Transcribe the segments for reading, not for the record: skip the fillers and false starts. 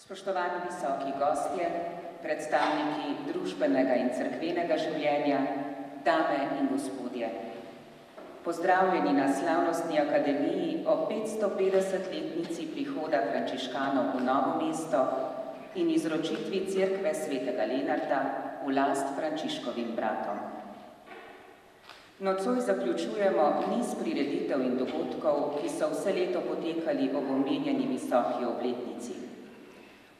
Spoštovani visoki gostje, predstavniki družbenega in cerkvenega življenja, dame in gospodje. Pozdravljeni na slavnostni akademiji o 550-letnici prihoda frančiškanov v Novo mesto in izročitvi cerkve svetega Lenarta v last Frančiškovim bratom. Nocoj zaključujemo niz prireditev in dogodkov, ki so vse leto potekali ob omenjeni visoki obletnici.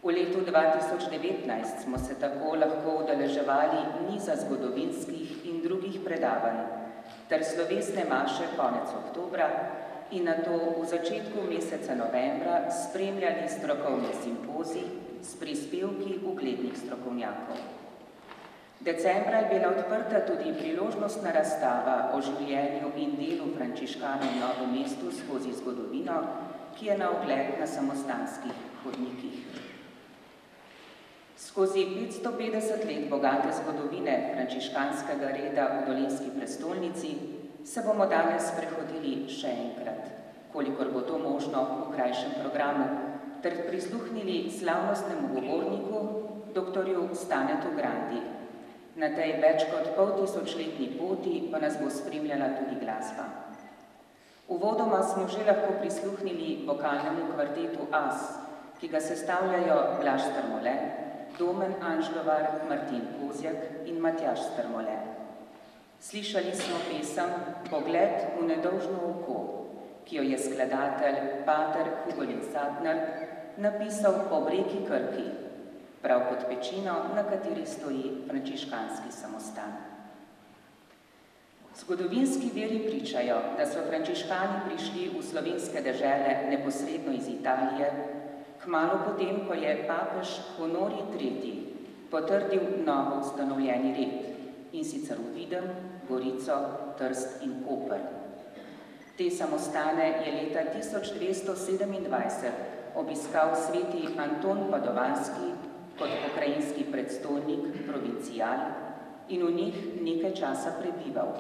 V letu 2019 smo se tako lahko udeleževali niza zgodovinskih in drugih predavanj ter slovesne maše konec oktobra in nato v začetku meseca novembra spremljali strokovni simpozij s prispevki uglednih strokovnjakov. Decembra je bila odprta tudi priložnostna razstava o življenju in delu frančiškanov v Novem mestu skozi zgodovino, ki je na ogled na samostanskih hodnikih. Skozi 550 let bogate zgodovine frančiškanskega reda v Dolenjski prestolnici se bomo danes sprehodili še enkrat, kolikor bo to možno v krajšem programu, ter prisluhnili slavnostnemu govorniku, doktorju Stanetu Grandi. Na tej več kot poltisočletni poti pa nas bo spremljala tudi glasba. Uvodoma smo že lahko prisluhnili vokalnemu kvartetu As, ki ga sestavljajo Blaž Strmole, Domen Anžlovar, Martin Kozjak in Matjaž Strmole. Slišali smo pesem Pogled v nedolžno oko, ki jo je skladatelj pater Hugolin Sadner napisal ob reki Krki, prav pod pečino, na kateri stoji frančiškanski samostan. Zgodovinski viri pričajo, da so frančiškani prišli v slovenske dežele neposredno iz Italije, kmalu potem, ko je papež Honorij III. Potrdil novo ustanovljeni red, in sicer v Videm, Gorico, Trst in Koper. Te samostane je leta 1227 obiskal sveti Anton Padovanski kot pokrajinski predstojnik provincial in v njih nekaj časa prebival.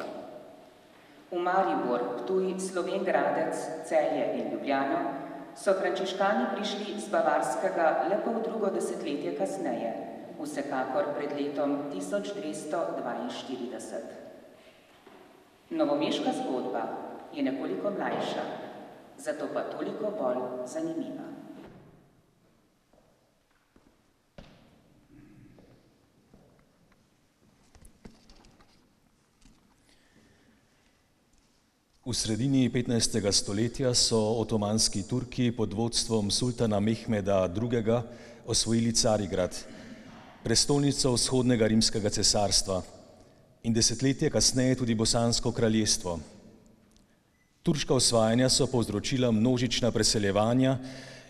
V Maribor, Ptuj, Slovenj Gradec, Celje in Ljubljano so frančiškani prišli z Bavarskega le pol drugo desetletje kasneje, vsekakor pred letom 1242. Novomeška zgodba je nekoliko mlajša, zato pa toliko bolj zanimiva. V sredini 15. stoletja so otomanski Turki pod vodstvom sultana Mehmeda II. Osvojili Carigrad, prestolnico vzhodnega rimskega cesarstva, in desetletje kasneje tudi Bosansko kraljestvo. Turška osvajanja so povzročila množična preseljevanja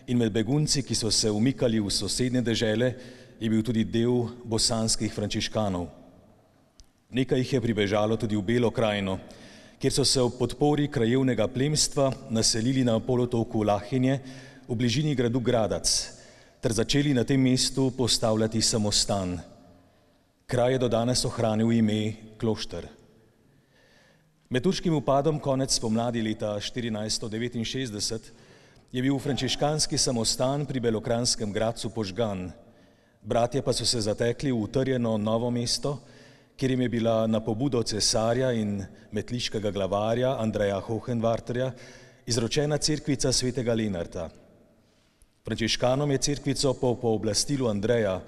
in med begunci, ki so se umikali v sosednje dežele, je bil tudi del bosanskih frančiškanov. Nekaj jih je pribežalo tudi v Belo krajino, kjer so se ob podpori krajevnega plemstva naselili na polotoku Lahinje v bližini gradu Gradac ter začeli na tem mestu postavljati samostan. Kraj je do danes ohranil ime Klošter. Med turškim upadom konec spomladi leta 1469 je bil frančiškanski samostan pri belokranjskem Gradcu požgan. Bratje pa so se zatekli v utrjeno Novo mesto, kjer jim je bila na pobudo cesarja in metliškega glavarja Andreja Hohenwarterja izročena cerkvica svetega Lenarta. Frančiškanom je cerkvico po pooblastilu Andreja,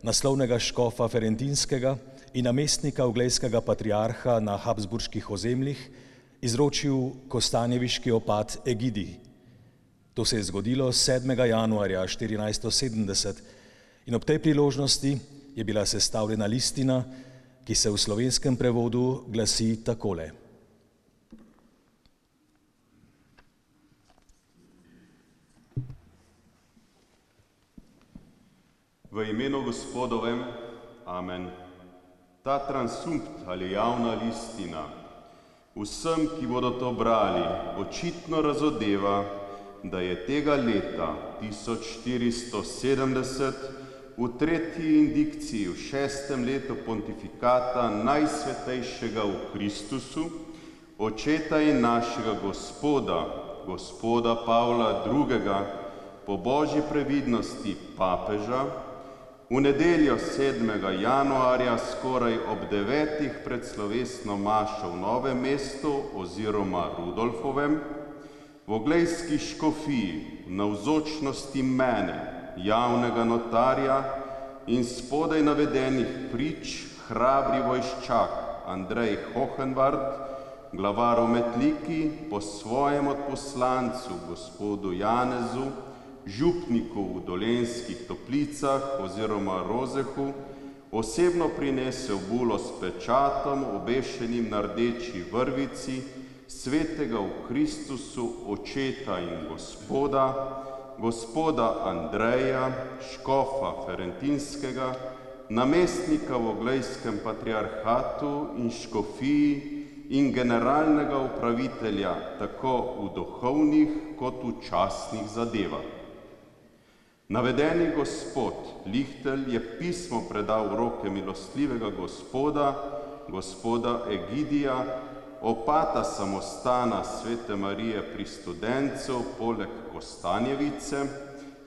naslovnega škofa Ferentinskega in namestnika uglejskega patriarha na habsburških ozemljih, izročil kostanjeviški opat Egidij. To se je zgodilo 7. januarja 1470 in ob tej priložnosti je bila sestavljena listina, ki se v slovenskem prevodu glasi takole. V imenu Gospodovem, amen. Ta transumpt ali javna listina vsem, ki bodo to brali, očitno razodeva, da je tega leta 1470 v tretji indikciji v 6. letu pontifikata Najsvetejšega v Kristusu, očeta in našega gospoda Pavla II., po božji previdnosti papeža, v nedeljo 7. januarja skoraj ob 9. pred slovesno mašo v Novem mestu oziroma Rudolfovem, v oglejski škofiji v navzočnosti mene, javnega notarja in spodaj navedenih prič hrabri vojščak Andrej Hohenwart, glavar v Metliki, po svojem odposlancu gospodu Janezu, župniku v Dolenjskih Toplicah oziroma Rozehu, osebno prinesel bulo s pečatom, obešenim na rdeči vrvici, svetega v Kristusu, očeta in gospoda Andreja, škofa Ferentinskega, namestnika v oglejskem patriarhatu in škofiji in generalnega upravitelja tako v duhovnih kot v častnih zadevah. Navedeni gospod Lihtelj je pismo predal v roke milostivega gospoda Egidija, opata samostana Svete Marije pri Studencu poleg Kostanjevice,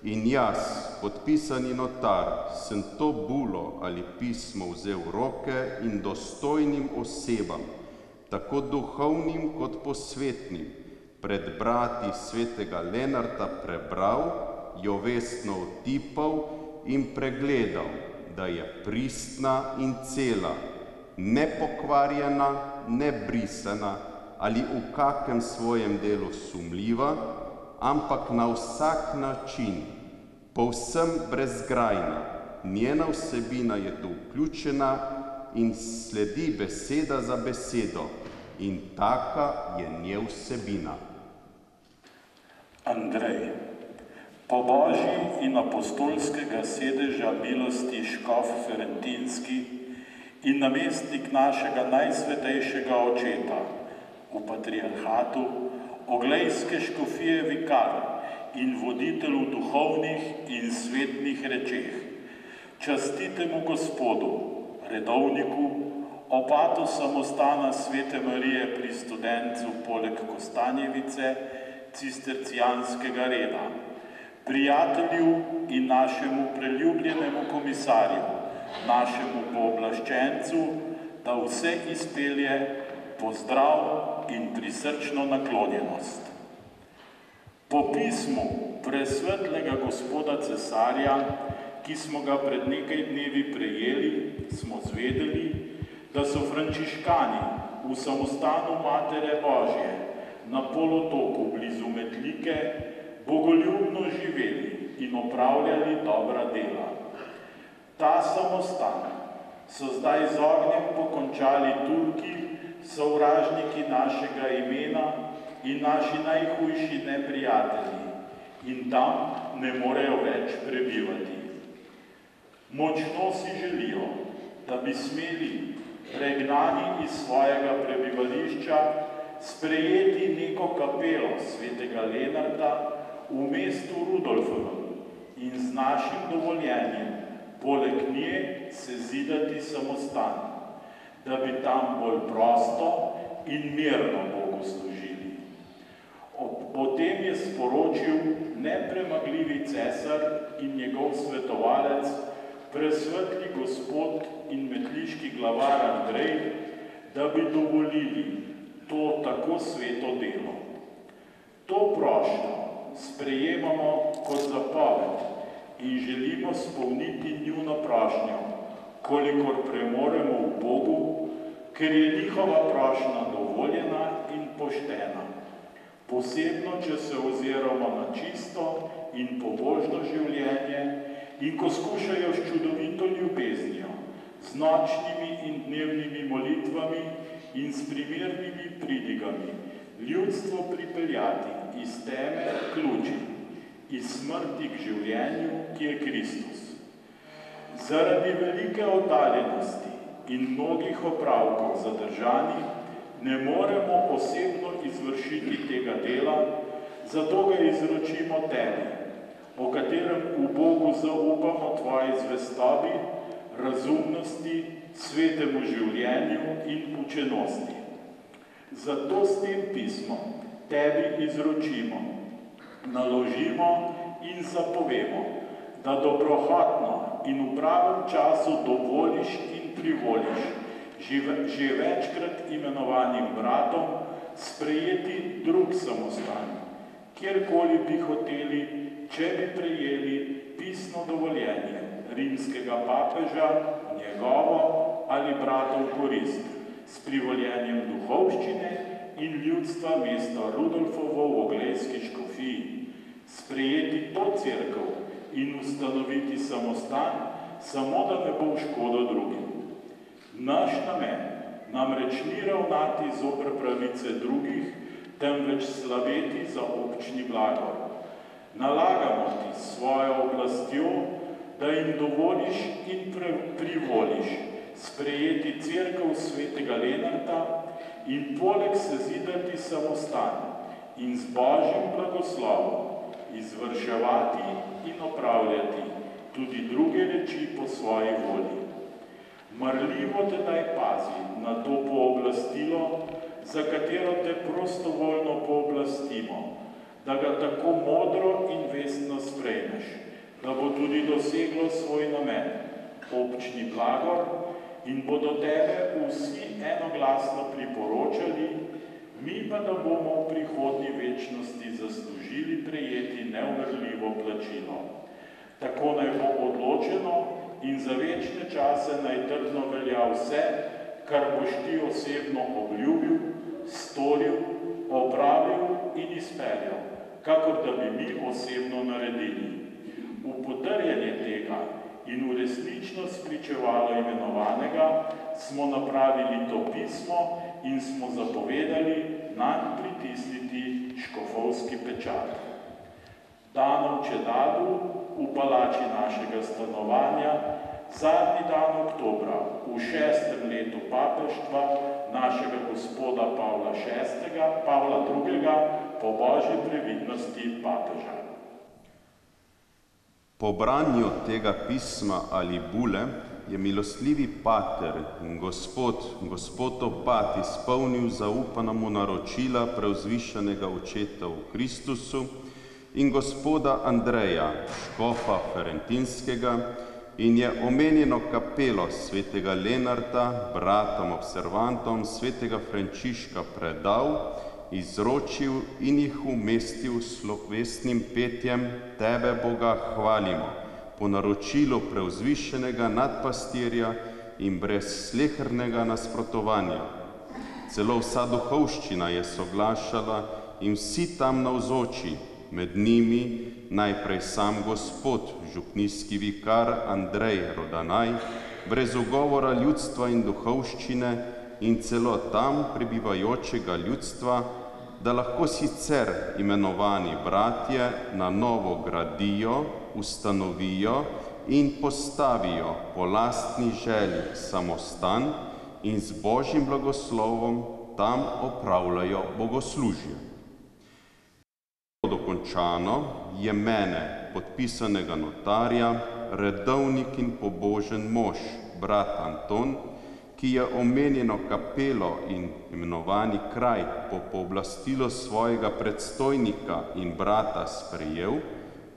in jaz, podpisani notar, sem to bulo ali pismo vzel v roke in dostojnim osebam, tako duhovnim kot posvetnim, pred brati svetega Lenarta prebral, jo vestno otipal in pregledal, da je pristna in cela, nepokvarjena, nebrisana ali v kakem svojem delu sumljiva, ampak na vsak način, povsem brezgrajna. Njena vsebina je tu vključena in sledi beseda za besedo in taka je nje vsebina. Andrej, po božji in apostolskega sedeža milosti škof Ferentinski in namestnik našega najsvetejšega očeta v patriarhatu, oglejske škofije vikar in voditelj v duhovnih in svetnih rečeh, častitemu gospodu, redovniku, opatu samostana Svete Marije pri Studencu poleg Kostanjevice, cistercijanskega reda, prijatelju in našemu preljubljenemu komisarju, našemu pooblaščencu, da vse izpelje, pozdrav in prisrčno naklonjenost. Po pismu presvetlega gospoda cesarja, ki smo ga pred nekaj dnevi prejeli, smo zvedeli, da so frančiškani v samostanu Matere Božje na polotoku blizu Metlike bogoljubno živeli in opravljali dobra dela. Ta samostan so zdaj z ognjem pokončali Turki, sovražniki našega imena in naši najhujši neprijatelji, in tam ne morejo več prebivati. Močno si želijo, da bi smeli pregnani iz svojega prebivališča, sprejeti neko kapelo svetega Lenarta v mestu Rudolfovem in z našim dovoljenjem poleg nje sezidati samostan, da bi tam bolj prosto in mirno Bogu služili. O tem je sporočil nepremagljivi cesar in njegov svetovalec, presvetli gospod in metliški glavar Andrej, da bi dovolili to tako sveto delo. To prošnjo sprejemamo kot zapoved in želimo spolniti njuno prošnjo, kolikor premoremo v Bogu, ker je njihova prošnja dovoljena in poštena. Posebno, če se oziramo na čisto in pobožno življenje in ko skušajo s čudovito ljubeznijo, z nočnimi in dnevnimi molitvami in s primernimi pridigami ljudstvo pripeljati iz teme k luči, iz smrti k življenju, ki je Kristus. Zaradi velike oddaljenosti in mnogih opravkov zadržanih ne moremo osebno izvršiti tega dela, zato ga izročimo tebi, o katerem v Bogu zaupamo tvoji zvestobi, razumnosti, svetemu življenju in učenosti. Zato s tem pismom tebi izročimo, naložimo in zapovemo, da dobrohotno in v pravem času dovoliš in privoliš že večkrat imenovanim bratom sprejeti drug samostan, kjerkoli bi hoteli, če bi prejeli pisno dovoljenje rimskega papeža, njegovo ali bratov korist, s privoljenjem duhovščine in ljudstva mesta Rudolfovo v Oglejski škofiji, sprejeti to cerkev in ustanoviti samostan, samo da ne bo v škodo drugim. Naš namen namreč ni ravnati zoper pravice drugih, temveč slaveti za občni blagor. Nalagamo ti s svojo oblastjo, da jim dovoliš in privoliš sprejeti cerkev svetega Lenarta in poleg sezidati samostan in z Božjim blagoslovom izvrševati in opravljati tudi druge reči po svoji volji. Marljivo te daj pazi na to pooblastilo, za katero te prostovoljno pooblastimo, da ga tako modro in vestno sprejmeš, da bo tudi doseglo svoj namen, občni blagor, in bodo tebe vsi enoglasno priporočali, mi pa da bomo v prihodnji večnosti zaslužili prejeti neumrljivo plačilo. Tako naj bo odločeno in za večne čase naj trdno velja vse, kar boš ti osebno obljubil, storil, opravil in izpeljal, kakor da bi mi osebno naredili. V potrjenje tega in v resničnost spričevalo imenovanega smo napravili to pismo in smo zapovedali nanj pritisniti škofovski pečat. Danom Čedadu v palači našega stanovanja, zadnji dan oktobra, v 6. letu papeštva našega gospoda Pavla II. Po božji previdnosti papeža. Po branju tega pisma ali bule je milostljivi pater in gospod opat izpolnil zaupana mu naročila preuzvišenega očeta v Kristusu in gospoda Andreja, škofa Ferentinskega, in je omenjeno kapelo svetega Lenarta bratom observantom svetega Frančiška predal, izročil in jih umestil s slovesnim petjem Tebe, Boga, hvalimo, po naročilu preuzvišenega nadpastirja in brez slehernega nasprotovanja. Celo vsa duhovščina je soglašala in vsi tam navzoči, med njimi najprej sam gospod, župnijski vikar Andrej Rodanaj, brez ugovora ljudstva in duhovščine in celo tam prebivajočega ljudstva, da lahko sicer imenovani bratje na novo gradijo, ustanovijo in postavijo po lastni želji samostan in z Božjim blagoslovom tam opravljajo bogoslužje. Dokončano je mene, podpisanega notarja, redovnik in pobožen mož, brat Anton, ki je omenjeno kapelo in imenovani kraj po pooblastilu svojega predstojnika in brata sprejel,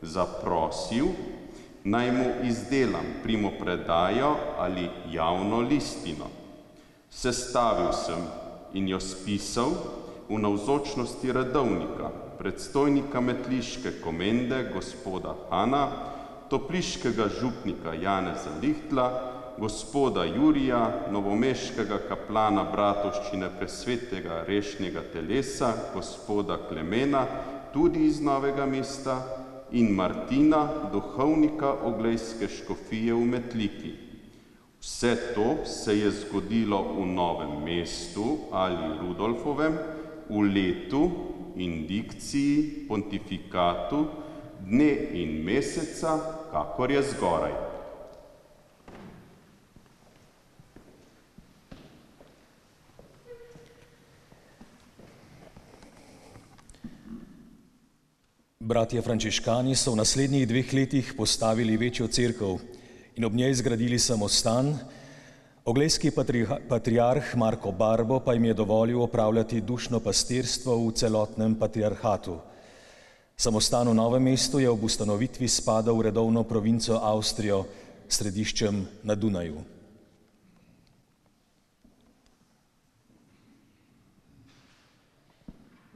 zaprosil, naj mu izdelam primopredajo ali javno listino. Sestavil sem in jo spisal v navzočnosti redovnika, predstojnika metliške komende gospoda Hana, topliškega župnika Janeza Lihtla, gospoda Jurija, novomeškega kaplana bratovščine presvetega rešnjega telesa, gospoda Klemena, tudi iz Novega mesta, in Martina, duhovnika oglejske škofije v Metliki. Vse to se je zgodilo v Novem mestu ali Rudolfovem v letu, indikciji, pontifikatu, dne in meseca, kakor je zgoraj. Bratje frančiškani so v naslednjih 2 letih postavili večjo cerkev in ob njej zgradili samostan. Oglejski patriarh Marko Barbo pa jim je dovolil opravljati dušno pastirstvo v celotnem patriarhatu. Samostan v Novem mestu je ob ustanovitvi spadal v redovno provinco Avstrijo s središčem na Dunaju.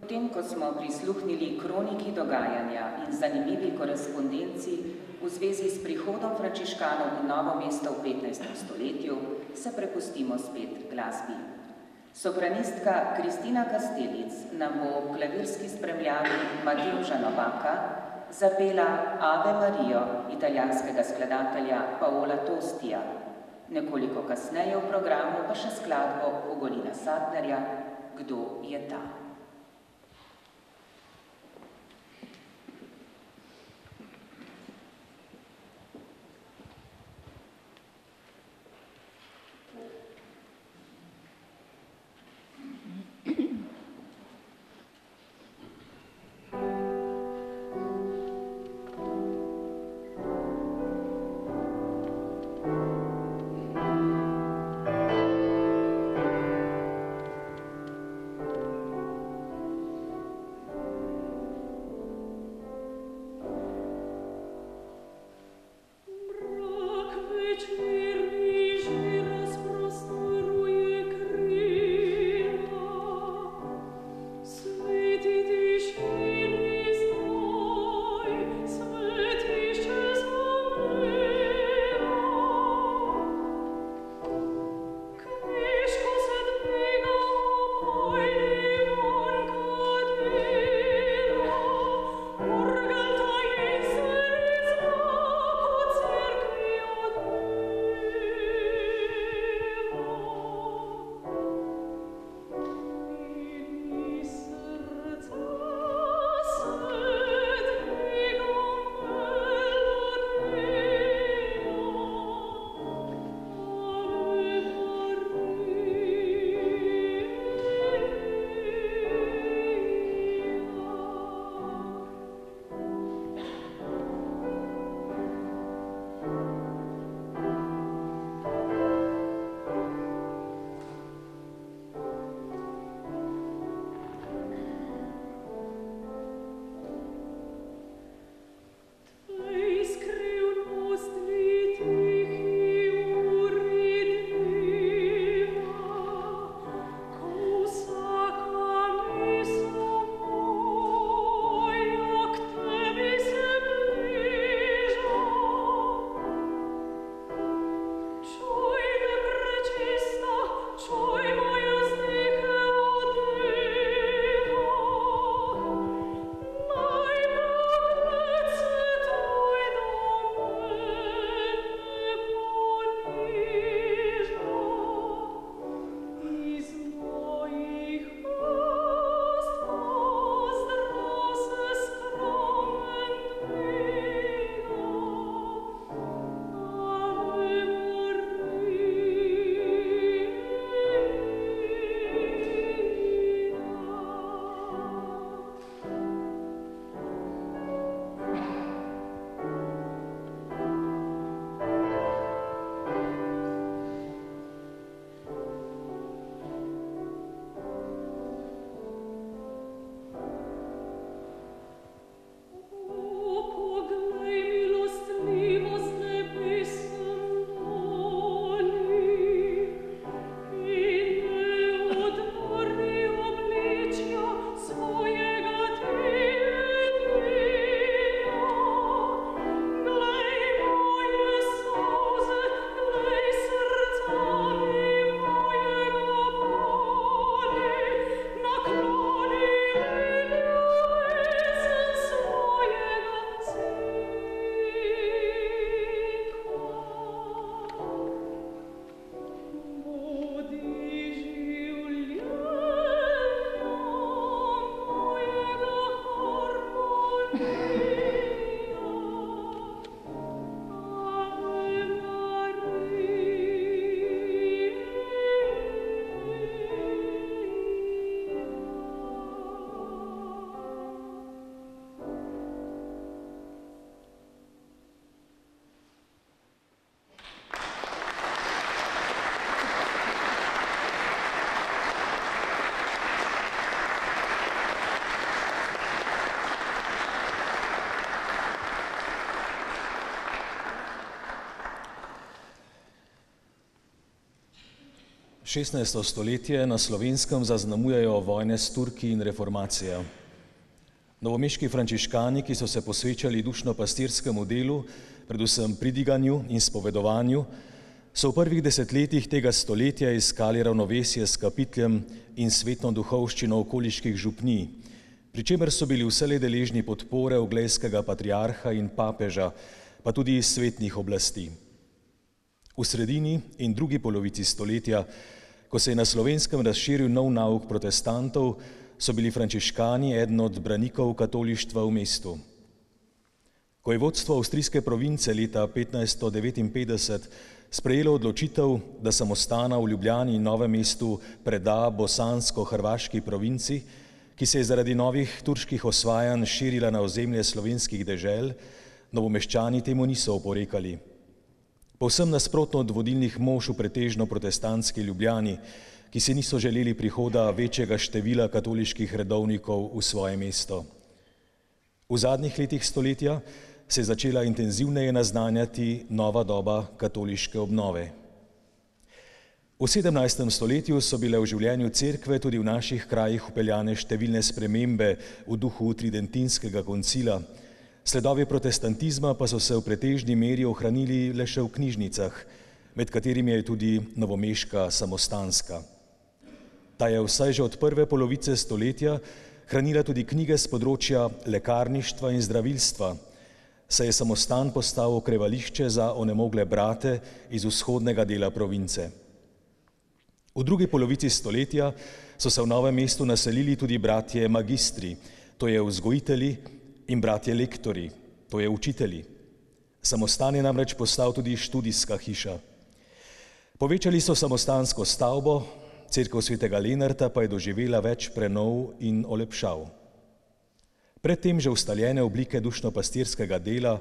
Potem, ko smo prisluhnili kroniki dogajanja in zanimivi korespondenci v zvezi s prihodom frančiškanov v Novo mesto v 15. stoletju, se prepustimo spet glasbi. Sopranistka Kristina Kastelic nam bo v klavirski spremljavi Matevža Novaka zapela Ave Marijo italijanskega skladatelja Paola Tostija. Nekoliko kasneje v programu pa še skladbo Ugolina Sadnerja Kdo je ta? 16. stoletje na Slovenskem zaznamujejo vojne s Turki in reformacija. Novomeški frančiškani, ki so se posvečali dušno-pastirskemu delu, predvsem pridiganju in spovedovanju, so v prvih desetletjih tega stoletja iskali ravnovesje s kapitljem in svetno duhovščino okoliških župnij, pri čemer so bili vselej deležni podpore uglejskega patriarha in papeža, pa tudi svetnih oblasti. V sredini in drugi polovici stoletja, ko se je na Slovenskem razširil nov nauk protestantov, so bili frančiškani eden od branikov katolištva v mestu. Ko je vodstvo avstrijske province leta 1559 sprejelo odločitev, da samostana v Ljubljani in Novem mestu preda bosansko-hrvaški provinci, ki se je zaradi novih turških osvajanj širila na ozemlje slovenskih dežel, novomeščani temu niso oporekali. Povsem nasprotno od vodilnih mož v pretežno protestantski Ljubljani, ki si niso želeli prihoda večjega števila katoliških redovnikov v svoje mesto. V zadnjih letih stoletja se je začela intenzivneje naznanjati nova doba katoliške obnove. V 17. stoletju so bile v življenju cerkve tudi v naših krajih vpeljane številne spremembe v duhu tridentinskega koncila, sledovi protestantizma pa so se v pretežni meri ohranili le še v knjižnicah, med katerimi je tudi novomeška samostanska. Ta je vsaj že od prve polovice stoletja hranila tudi knjige z področja lekarništva in zdravilstva, saj je samostan postal okrevališče za onemogle brate iz vzhodnega dela province. V drugi polovici stoletja so se v Novem mestu naselili tudi bratje magistri, to je vzgojitelji, in bratje lektori, to je učitelji. Samostan je namreč postal tudi študijska hiša. Povečali so samostansko stavbo, cerkev svetega Lenarta pa je doživela več prenov in olepšav. Predtem že ustaljene oblike dušno-pastirskega dela,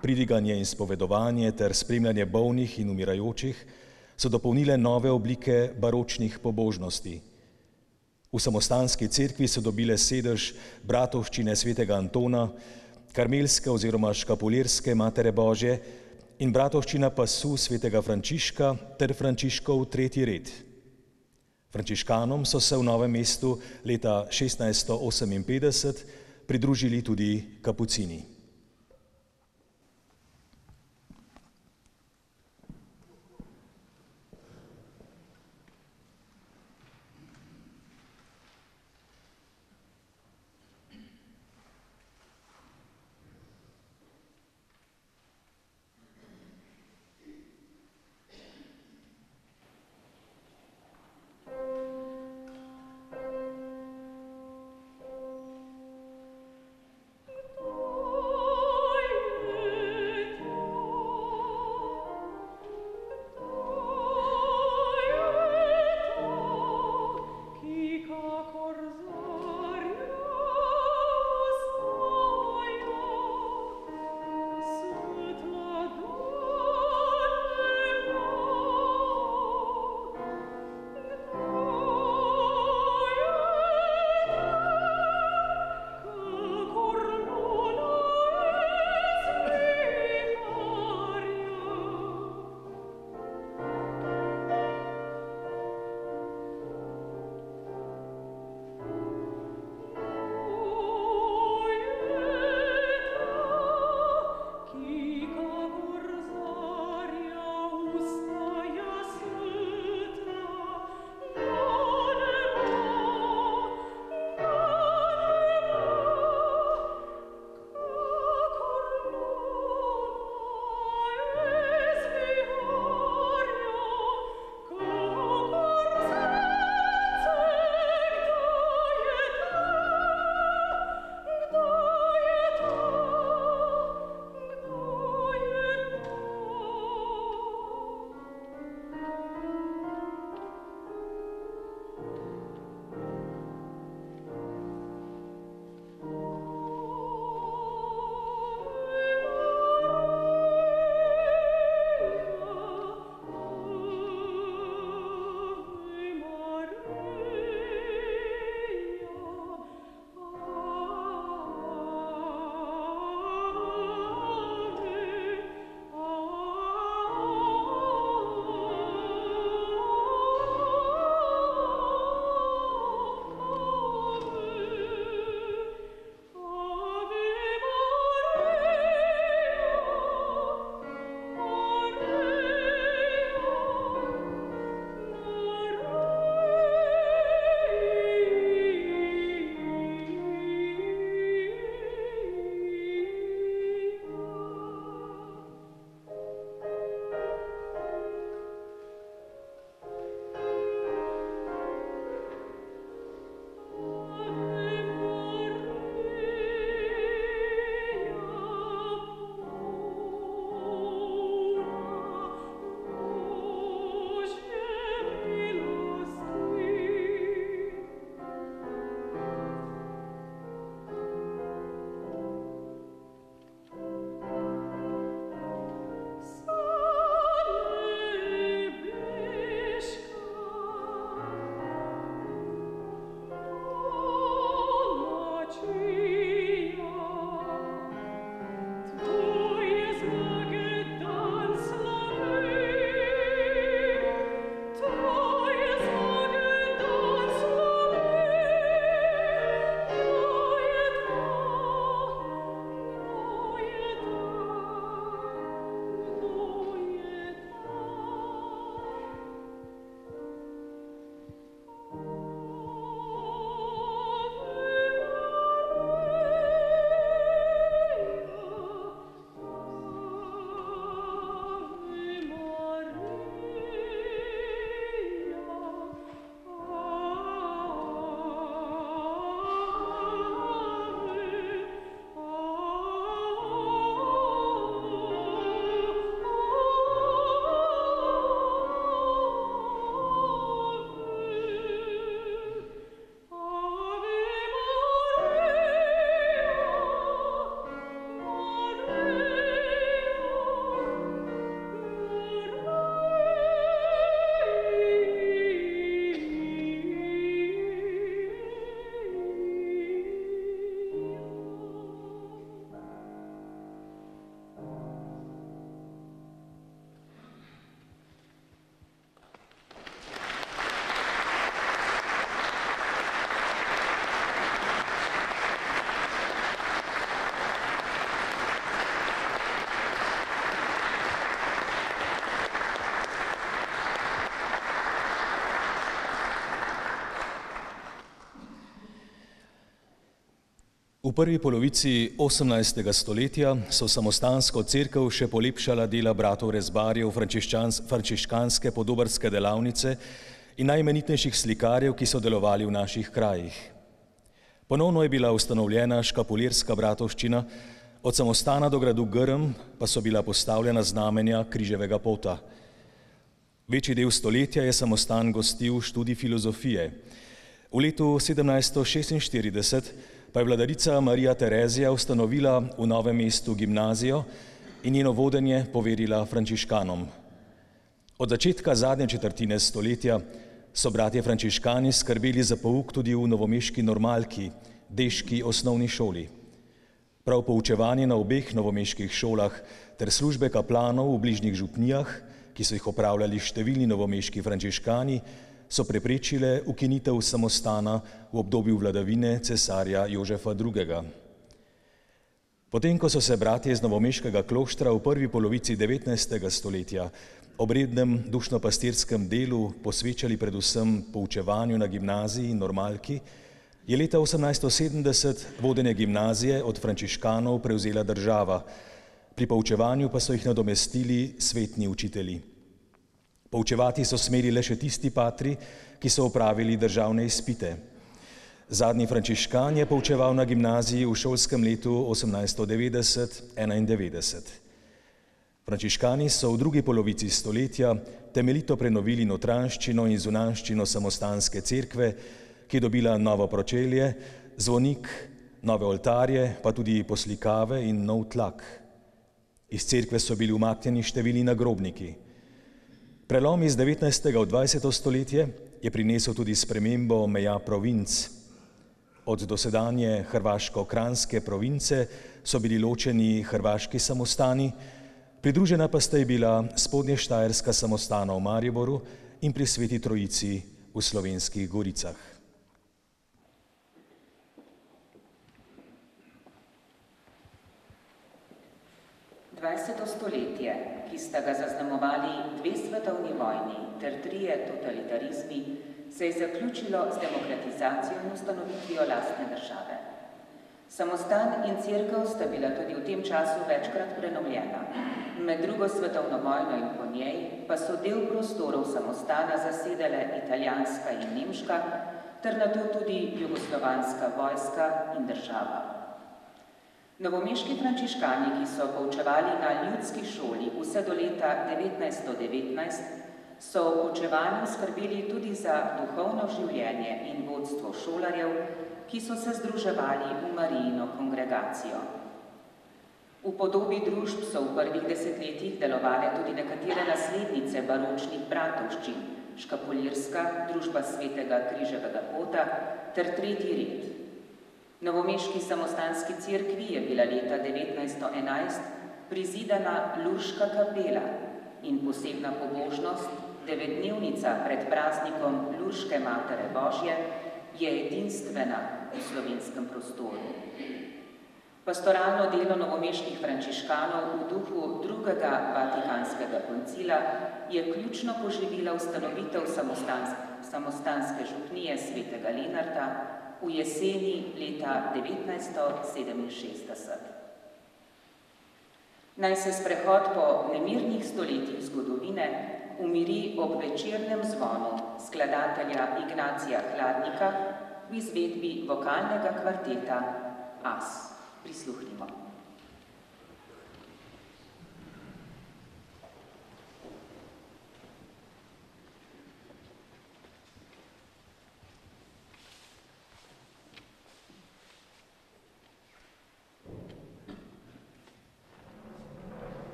pridiganje in spovedovanje ter spremljanje bolnih in umirajočih so dopolnile nove oblike baročnih pobožnosti. V samostanski cerkvi so dobile sedež bratovščine svetega Antona, karmelske oziroma škapulirske Matere Božje in bratovščina pasu svetega Frančiška ter Frančiškov tretji red. Frančiškanom so se v Novem mestu leta 1658 pridružili tudi kapucini. V prvi polovici 18. stoletja so samostansko cerkev še polepšala dela bratov rezbarjev frančiškanske podobarske delavnice in najimenitnejših slikarjev, ki so delovali v naših krajih. Ponovno je bila ustanovljena škapulirska bratovščina, od samostana do gradu Grm pa so bila postavljena znamenja križevega pota. Večji del stoletja je samostan gostil študij filozofije. V letu 1746 pa je vladarica Marija Terezija ustanovila v Novem mestu gimnazijo in njeno vodenje poverila frančiškanom. Od začetka zadnje četrtine stoletja so bratje frančiškani skrbeli za pouk tudi v novomeški normalki, deški osnovni šoli. Prav poučevanje na obeh novomeških šolah ter službe kaplanov v bližnjih župnijah, ki so jih opravljali številni novomeški frančiškani, so preprečile ukinitev samostana v obdobju vladavine cesarja Jožefa II. Potem, ko so se bratje iz novomeškega kloštra v prvi polovici 19. stoletja ob rednem dušno-pastirskem delu posvečali predvsem poučevanju na gimnaziji in normalki, je leta 1870 vodenje gimnazije od frančiškanov prevzela država, pri poučevanju pa so jih nadomestili svetni učitelji. Poučevati so smeli le še tisti patri, ki so opravili državne izpite. Zadnji frančiškan je poučeval na gimnaziji v šolskem letu 1890-91. Frančiškani so v drugi polovici stoletja temeljito prenovili notranjščino in zunanjščino samostanske cerkve, ki je dobila novo pročelje, zvonik, nove oltarje, pa tudi poslikave in nov tlak. Iz cerkve so bili umaknjeni številni nagrobniki. Prelom iz 19. v 20. stoletje je prinesel tudi spremembo meja provinc. Od dosedanje hrvaško-kranjske province so bili ločeni hrvaški samostani, pridružena pa sta bila spodnještajerska samostana v Mariboru in pri Sveti Trojici v Slovenskih Goricah. Stoletje, ki sta ga zaznamovali 2 svetovni vojni ter 3 totalitarizmi, se je zaključilo z demokratizacijo in ustanovitvijo lastne države. Samostan in cerkev sta bila tudi v tem času večkrat prenovljena. Med 2. svetovno vojno in po njej pa so del prostorov samostana zasedale italijanska in nemška, ter nato tudi jugoslovanska vojska in država. Novomeški frančiškani, ki so poučevali na ljudski šoli vse do leta 1919, so v poučevanju skrbeli tudi za duhovno življenje in vodstvo šolarjev, ki so se združevali v Marijino kongregacijo. V podobi družb so v prvih desetletjih delovale tudi nekatere naslednice baročnih bratovščin, škapulirska, družba Svetega križevega pota ter Tretji red. Novomeški samostanski cerkvi je bila leta 1911 prizidana Lurška kapela in posebna pobožnost, 9-dnevnica pred praznikom Lurške Matere Božje, je edinstvena v slovenskem prostoru. Pastoralno delo novomeških frančiškanov v duhu 2. Vatikanskega koncila je ključno poživila ustanovitev samostanske župnije Svetega Lenarta v jeseni leta 1967. Naj se sprehod po nemirnih stoletjih zgodovine umiri ob večernem zvonu skladatelja Ignacija Hladnika v izvedbi vokalnega kvarteta As. Prisluhnimo.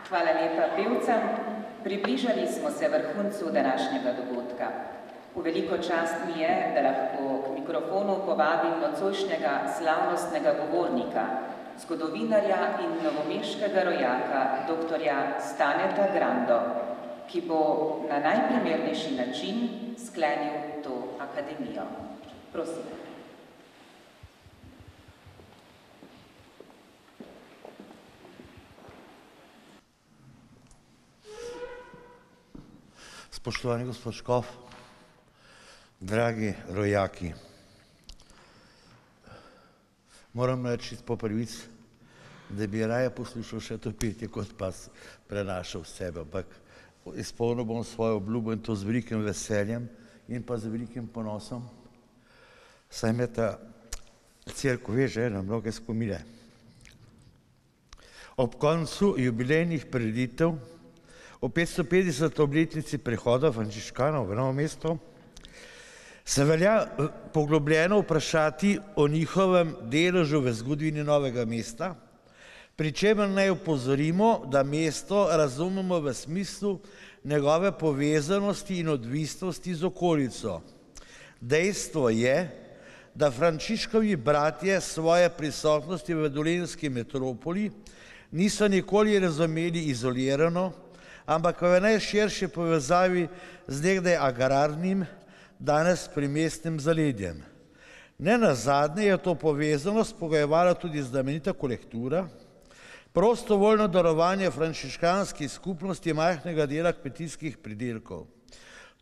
Hvala lepa pevcem. Približali smo se vrhuncu današnjega dogodka. V veliko čast mi je, da lahko k mikrofonu povabim nocojšnjega slavnostnega govornika, zgodovinarja in novomeškega rojaka, doktorja Staneta Grando, ki bo na najprimernejši način sklenil to akademijo. Prosim. Spoštovani gospod Škof, dragi rojaki, moram reči po prvič, da bi raje poslušal še to petje, kot pa prenašal sebe, ampak izpolnil bom svojo obljubo in to z velikim veseljem in pa z velikim ponosom, saj me ta cerkev veže na mnoge spomine. Ob koncu jubilejnih prireditev o 550. obletnici prihoda frančiškanov v Novo mesto se velja poglobljeno vprašati o njihovem deležu v zgodovini Novega mesta, pri čemer naj opozorimo, da mesto razumemo v smislu njegove povezanosti in odvisnosti z okolico. Dejstvo je, da Frančiškovi bratje svoje prisotnosti v dolenjski metropoli niso nikoli razumeli izolirano, ampak v najširši povezavi z nekdaj agrarnim, danes primestnim zaledjem. Nenazadnje je to povezanost pogojevala tudi znamenita kolektura, prostovoljno darovanje frančiškanskih skupnosti majhnega dela kmetijskih pridelkov.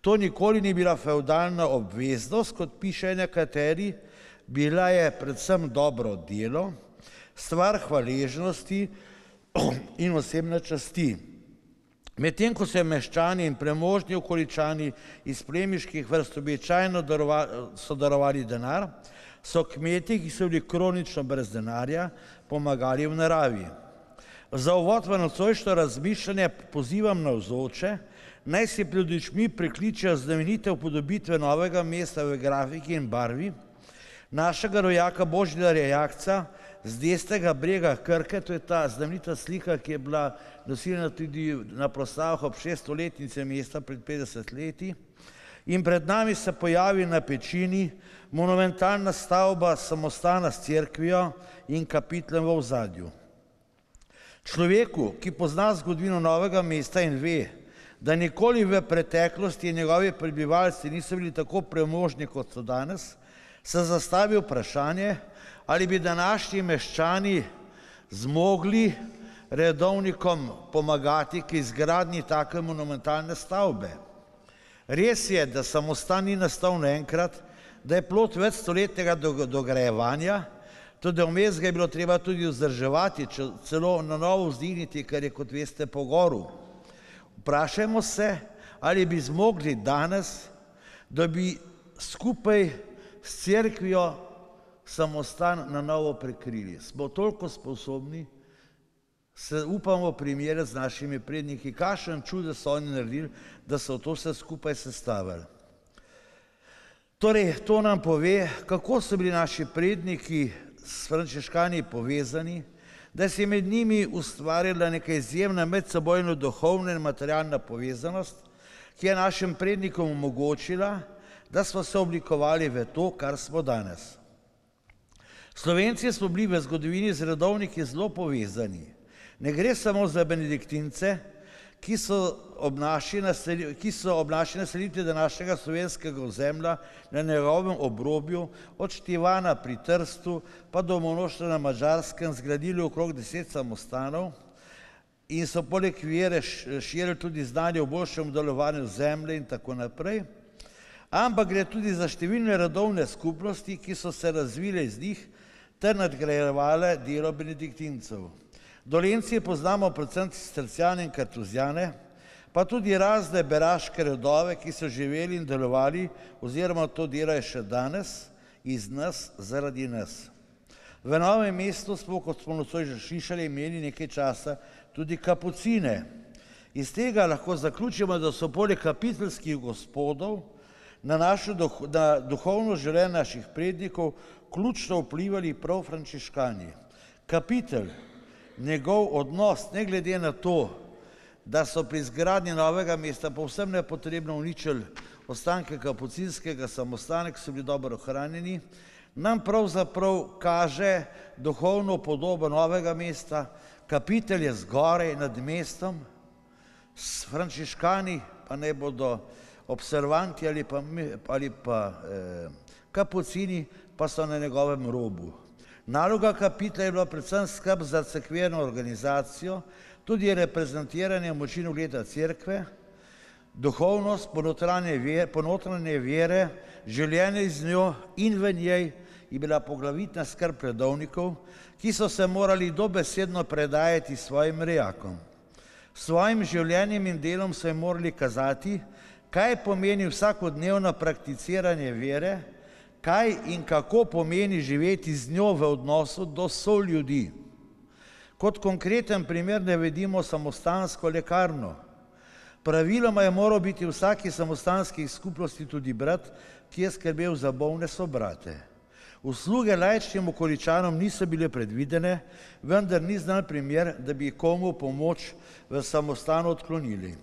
To nikoli ni bila fevdalna obveznost, kot pišejo nekateri, bila je predvsem dobro delo, stvar hvaležnosti in osebne časti. Medtem ko se meščani in premožni okoličani iz plemiških vrst običajno so darovali denar, so kmeti, ki so bili kronično brez denarja, pomagali v naravi. Za uvod v nocojšnje razmišljanje pozivam navzoče, naj si pred očmi prikličejo znamenite upodobitve Novega mesta v grafiki in barvi našega rojaka Božidarja Jakca z desnega brega Krke, to je ta znamenita slika, ki je bila nosiljena tudi na proslavah ob 600-letnice mesta pred 50 leti. In pred nami se pojavi na pečini monumentalna stavba samostana s cerkvijo in kapitlem v ozadju. Človeku, ki pozna zgodovino Novega mesta in ve, da nikoli v preteklosti njegovi prebivalci niso bili tako premožni, kot so danes, se zastavi vprašanje, ali bi današnji meščani zmogli redovnikom pomagati k izgradnji take monumentalne stavbe. Res je, da samostan ni nastal naenkrat, da je plod večstoletnega dograjevanja, tudi vmes ga je bilo treba tudi vzdrževati, celo na novo vzdigniti, kar je, kot veste, po goru. Vprašajmo se, ali bi zmogli danes, da bi skupaj s cerkvijo samostan na novo prekrili. Smo toliko sposobni, se upamo primerjati z našimi predniki, kakšen čudež so oni naredili, da so to vse skupaj sestavili. Torej, to nam pove, kako so bili naši predniki s frančiškani povezani, da se je med njimi ustvarjala neka izjemna medsebojno duhovna in materialna povezanost, ki je našim prednikom omogočila, da smo se oblikovali v to, kar smo danes. Slovenci smo bili v zgodovini z redovniki zelo povezani. Ne gre samo za benediktince, ki so ob naši naselitvi današnjega slovenskega ozemlja na njegovem obrobju od Štivana pri Trstu pa do Monoštra na Madžarskem zgradili okrog 10 samostanov in so poleg vere širili tudi znanje o boljšem delovanju zemlje in tako naprej. Ampak gre tudi za številne redovne skupnosti, ki so se razvile iz njih ter nadgrajevale delo benediktincev. Dolenjci poznamo predvsem cisterciane in kartuzijane, pa tudi razne beraške rodove, ki so živeli in delovali oziroma to delajo še danes iz nas zaradi nas. V Novem mestu smo, kot smo nocoj že slišali, imeli nekaj časa tudi kapucine. Iz tega lahko zaključimo, da so poleg kapiteljskih gospodov na duhovno življenje naših prednikov ključno vplivali prav frančiškani. Kapitelj, njegov odnos, ne glede na to, da so pri izgradnji Novega mesta povsem nepotrebno uničili ostanke kapucinskega samostana, ki so bili dobro ohranjeni, nam pravzaprav kaže duhovno podobo Novega mesta. Kapitelj je zgoraj nad mestom, s frančiškani pa naj bodo observanti ali pa kapucini pa so na njegovem robu. Naloga kapitelja je bila predvsem skrb za cerkveno organizacijo, tudi reprezentiranje moči in ugleda cerkve, duhovnost, ponotranje vere, življenje z njo in v njej je bila poglavitna skrb redovnikov, ki so se morali dobesedno predajati svojim rejakom. S svojim življenjem in delom so jim morali kazati, kaj pomeni vsakodnevno prakticiranje vere, kaj in kako pomeni živeti z njo v odnosu do soljudi. Kot konkreten primer navedimo samostansko lekarno. Praviloma je moral biti v vsaki samostanski skupnosti tudi brat, ki je skrbel za bolne sobrate. Usluge laičnim okoličanom niso bile predvidene, vendar ni znan primer, da bi komu pomoč v samostanu odklonili.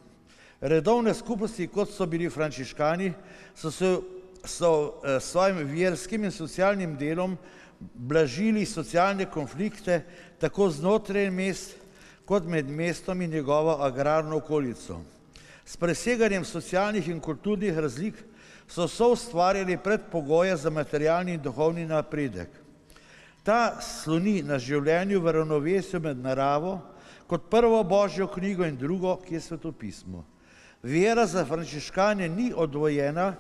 Redovne skupnosti, kot so bili frančiškani, so svojim verskim in socialnim delom blažili socialne konflikte tako znotraj mest kot med mestom in njegovo agrarno okolico. S preseganjem socialnih in kulturnih razlik so soustvarjali predpogoje za materialni in duhovni napredek. Ta sloni na življenju v ravnovesju med naravo kot prvo Božjo knjigo in drugo, ki je svetopismo. Vera za frančiškane ni odvojena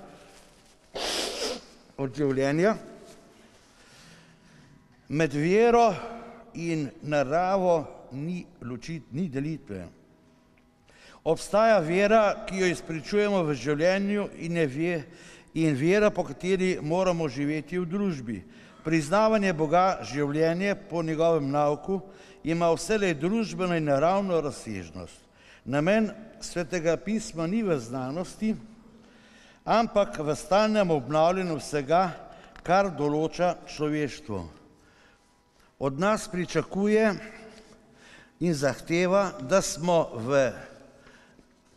od življenja, med vero in naravo ni delitve. Obstaja vera, ki jo izpričujemo v življenju in vera, po kateri moramo živeti v družbi. Priznavanje Boga, življenje po njegovem nauku, ima vselej družbeno in naravno razsežnost. Namen Svetega pisma ni v znanosti, ampak v stalnem obnavljanju vsega, kar določa človeštvo. Od nas pričakuje in zahteva, da smo v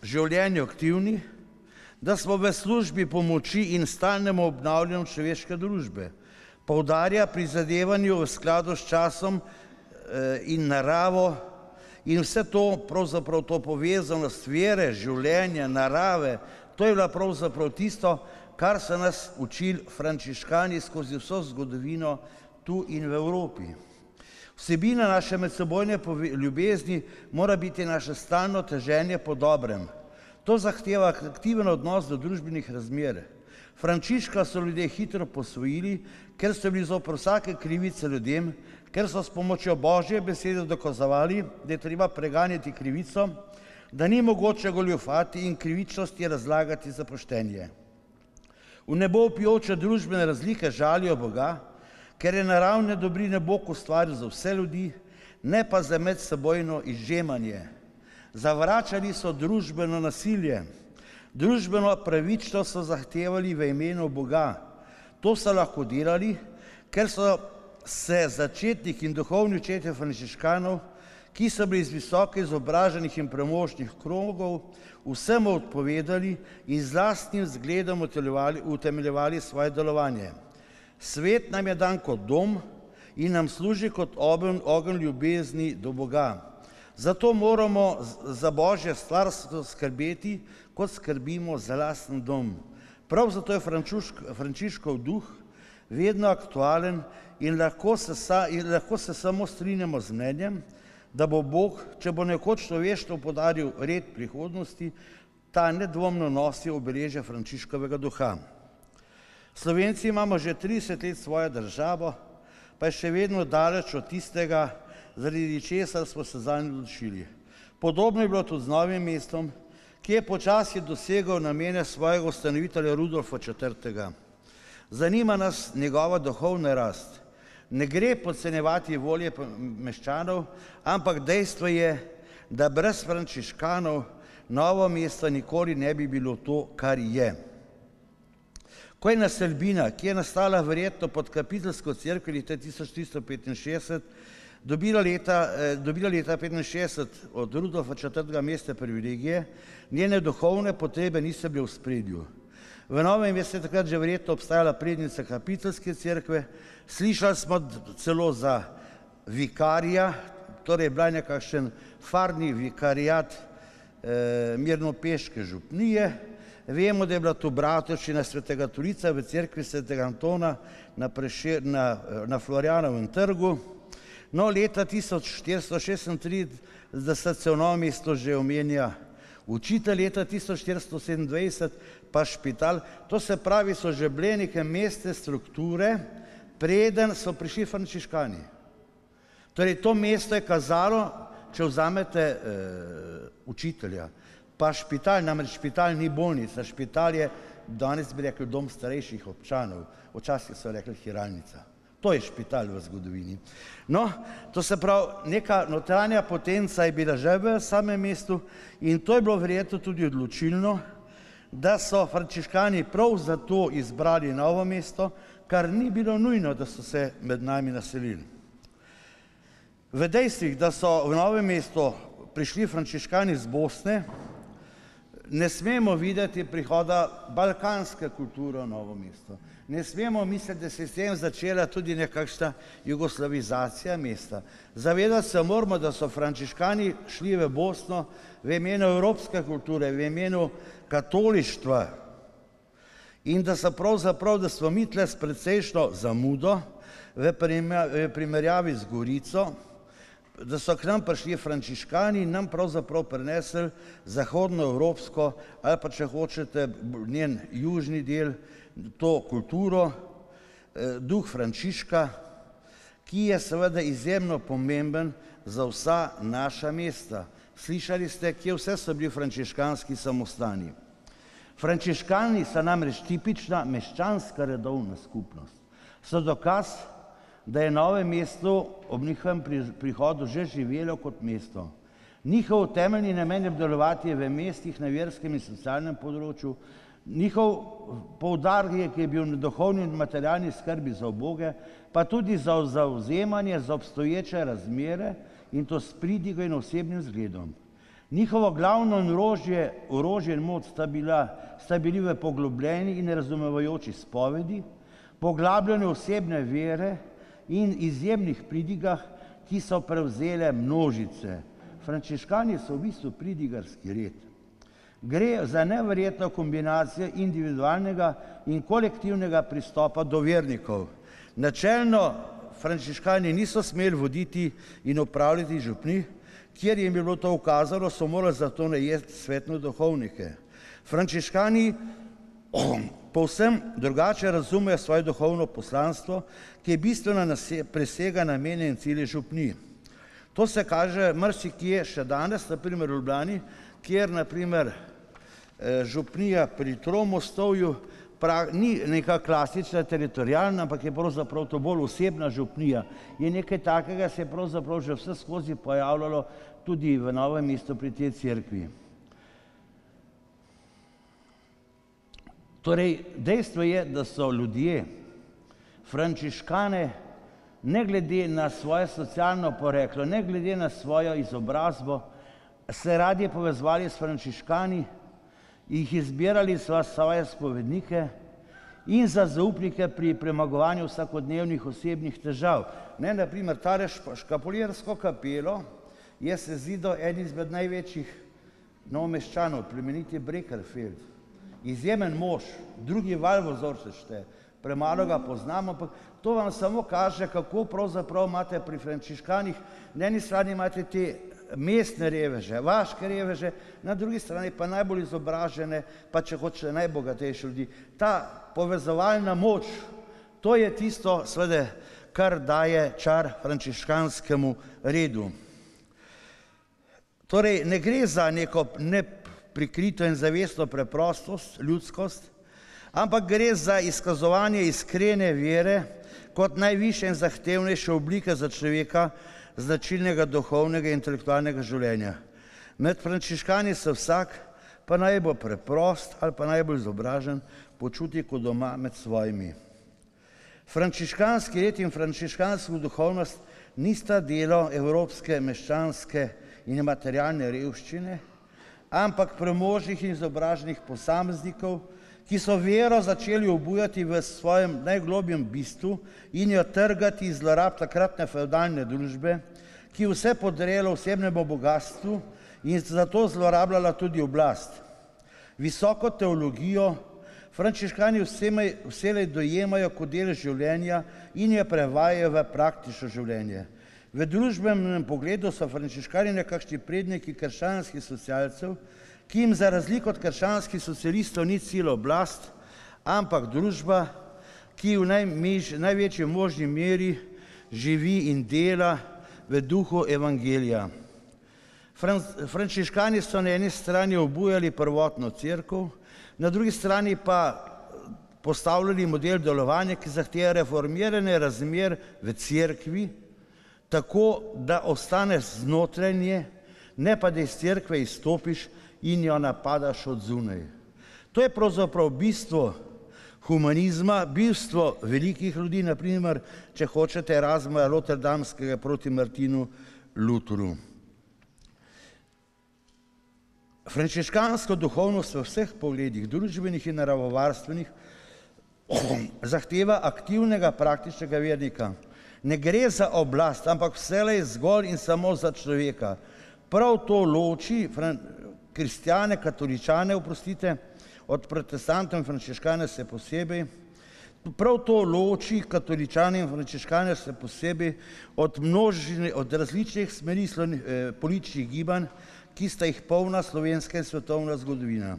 življenju aktivni, da smo v službi pomoči in stalnemu obnavljanju človeške družbe. Poudarja prizadevanju v skladu s časom in naravo in vse to, pravzaprav to povezanost vere, življenja, narave, to je bila pravzaprav tisto, kar so nas učili frančiškani skozi vso zgodovino tu in v Evropi. Vsebina naše medsebojne ljubezni mora biti naše stalno teženje po dobrem. To zahteva aktiven odnos do družbenih razmer. Frančiška so ljudje hitro posvojili, ker so bili zoper vsake krivice ljudem, ker so s pomočjo Božje besede dokazovali, da je treba preganjati krivico, da ni mogoče goljufati in krivičnosti razlagati za poštenje. V nebo vpijoče družbene razlike žalijo Boga, ker je naravne dobrine Bog ustvaril za vse ljudi, ne pa za medsebojno izžemanje. Zavračali so družbeno nasilje, družbeno pravičnost so zahtevali v imenu Boga. To so lahko delali, ker so se začetniki in duhovni očetje frančiškanov, ki so bili iz visoko izobraženih in premožnih krogov, vsemu odpovedali in z lastnim zgledom utemeljevali svoje delovanje. Svet nam je dan kot dom in nam služi kot ogenj ljubezni do Boga. Zato moramo za Božje stvarstvo skrbeti, kot skrbimo za lasten dom. Prav zato je Frančiškov duh vedno aktualen in lahko se samo strinjamo z mnenjem, da bo Bog, če bo nekoč človeštvu podaril red prihodnosti, ta nedvomno nosi obeležje Frančiškovega duha. Slovenci imamo že 30 let svojo državo, pa je še vedno daleč od tistega, zaradi česar smo se zanj odločili. Podobno je bilo tudi z Novim mestom, ki je počasi dosegal namene svojega ustanovitelja Rudolfa IV. Zanima nas njegova duhovna rast. Ne gre podcenjevati volje meščanov, ampak dejstvo je, da brez frančiškanov Novo mesto nikoli ne bi bilo to, kar je. Ko je naselbina, ki je nastala verjetno pod kapiteljsko cerkvijo leta 1365, dobila leta 1965 od Rudolfa IV. Mesta privilegije, njene duhovne potrebe niso bile v spredju. V Novem mestu je takrat že verjetno obstajala prednica kapiteljske cerkve, slišali smo celo za vikarija, torej bila nekakšen farni vikariat Mirnopeške župnije. Vemo, da je bila tu bratovščina svetega Turica v cerkvi svetega Antona na Florjanovem trgu. No, leta 1436 se v Novem mestu že omenja učitelj, leta 1427 pa špital. To se pravi, so že bile neke mestne strukture, preden so prišli frančiškani. Torej, to mesto je kazalo, če vzamete učitelja, pa špital, namreč špital ni bolnica, špital je, danes bi rekli, dom starejših občanov, včasih so rekli hiralnica. To je špital v zgodovini. No, to se pravi, neka notranja potenca je bila že v samem mestu in to je bilo verjetno tudi odločilno, da so frančiškani prav zato izbrali Novo mesto, kar ni bilo nujno, da so se med nami naselili. V dejstvih, da so v Novem mestu prišli frančiškani iz Bosne, ne smemo videti prihoda balkanske kulture v Novo mesto. Ne smemo misliti, da se je s tem začela tudi nekakšna jugoslavizacija mesta. Zavedati se moramo, da so frančiškani šli v Bosno v imenu evropske kulture, v imenu katolištva in da so pravzaprav, da smo mi tle s precejšno zamudo v primerjavi z Gorico, da so k nam prišli frančiškani in nam pravzaprav prinesli zahodnoevropsko ali pa, če hočete, njen južni del, to kulturo, duh Frančiška, ki je seveda izjemno pomemben za vsa naša mesta. Slišali ste, kje vse so bili frančiškanski samostani. Frančiškani so namreč tipična meščanska redovna skupnost. So dokaz, da je Novo mesto ob njihovem prihodu že živelo kot mesto. Njihov temeljni namen je delovati v mestih na verskem in socialnem področju. Njihov poudarek je bil na duhovni in materialni skrbi za uboge, pa tudi za zavzemanje za obstoječe razmere in to s pridigo in osebnim zgledom. Njihovo glavno orožje in moč sta bili v poglobljeni in razumevajoči spovedi, poglabljanju osebne vere in izjemnih pridigah, ki so prevzele množice. Frančiškani so v bistvu pridigarski red. Gre za neverjetno kombinacijo individualnega in kolektivnega pristopa do vernikov. Načelno frančiškani niso smeli voditi in upravljati župni, kjer jim je bilo to ukazano, so morali zato najeti svetno duhovnike. Frančiškani povsem drugače razumejo svoje duhovno poslanstvo, ki je bistveno presega namene in cilje župni. To se kaže marsikje še danes, naprimer v Ljubljani, kjer naprimer župnija pri Tromostovju ni neka klasična teritorijalna, ampak je pravzaprav to bolj osebna župnija. Je nekaj takega, se je pravzaprav že vse skozi pojavljalo tudi v Novem mestu pri tej cerkvi. Torej, dejstvo je, da so ljudje frančiškane ne glede na svoje socialno poreklo, ne glede na svojo izobrazbo, se radi povezovali s frančiškani, jih izbirali svoje spovednike in za zaupnike pri premagovanju vsakodnevnih osebnih težav. Naprimer, tale škapulirsko kapelo je se zidal en izmed največjih Novomeščanov, plemeniti Brekerfeld. Izjemen mož, drugi Valvozor se šteje, premalo ga poznamo, ampak to vam samo kaže, kako pravzaprav imate pri frančiškanih, na eni strani imate te mestne reveže, vaške reveže, na drugi strani pa najbolj izobražene, pa če hočete najbogatejše ljudi. Ta povezovalna moč, to je tisto, seveda, kar daje čar frančiškanskemu redu. Torej, ne gre za neko neprikrito in zavestno preprostost, ljudskost, ampak gre za izkazovanje iskrene vere kot najvišje in zahtevnejše oblike za človeka značilnega duhovnega in intelektualnega življenja. Med frančiškani se vsak, pa naj bo preprost ali pa najbolj izobražen, počuti kot doma med svojimi. Frančiškanski red in frančiškanska duhovnost nista delo evropske meščanske in materialne revščine, ampak premožnih in izobraženih posameznikov, ki so vero začeli obujati v svojem najglobjem bistvu in jo trgati iz zlorab takratne fevdalne družbe, ki vse podrejala osebnemu bogastvu in zato zlorabljala tudi oblast. Visoko teologijo frančiškani vselej dojemajo kot del življenja in jo prevajajo v praktično življenje. V družbenem pogledu so frančiškani nekakšni predniki krščanskih socialcev, ki jim za razliko od krščanskih socialistov ni cilj oblast, ampak družba, ki v največji možni meri živi in dela v duhu evangelija. Frančiškani so na eni strani obujali prvotno cerkev, na drugi strani pa postavljali model delovanja, ki zahteva reformiranje razmer v cerkvi, tako da ostaneš znotraj nje, ne pa da iz cerkve izstopiš in jo napadaš od zunaj. To je pravzaprav bistvo humanizma, bistvo velikih ljudi, naprimer, če hočete, Erasma Rotterdamskega proti Martinu Lutheru. Frančiškansko duhovnost v vseh pogledih, družbenih in naravovarstvenih, zahteva aktivnega praktičnega vernika. Ne gre za oblast, ampak vselej zgolj in samo za človeka. Prav to loči kristjane, katoličane, od protestantov in frančiškane se posebej. Prav to loči katoličane in frančiškane se posebej od različnih smeri političnih gibanj, ki sta jih polna slovenska in svetovna zgodovina.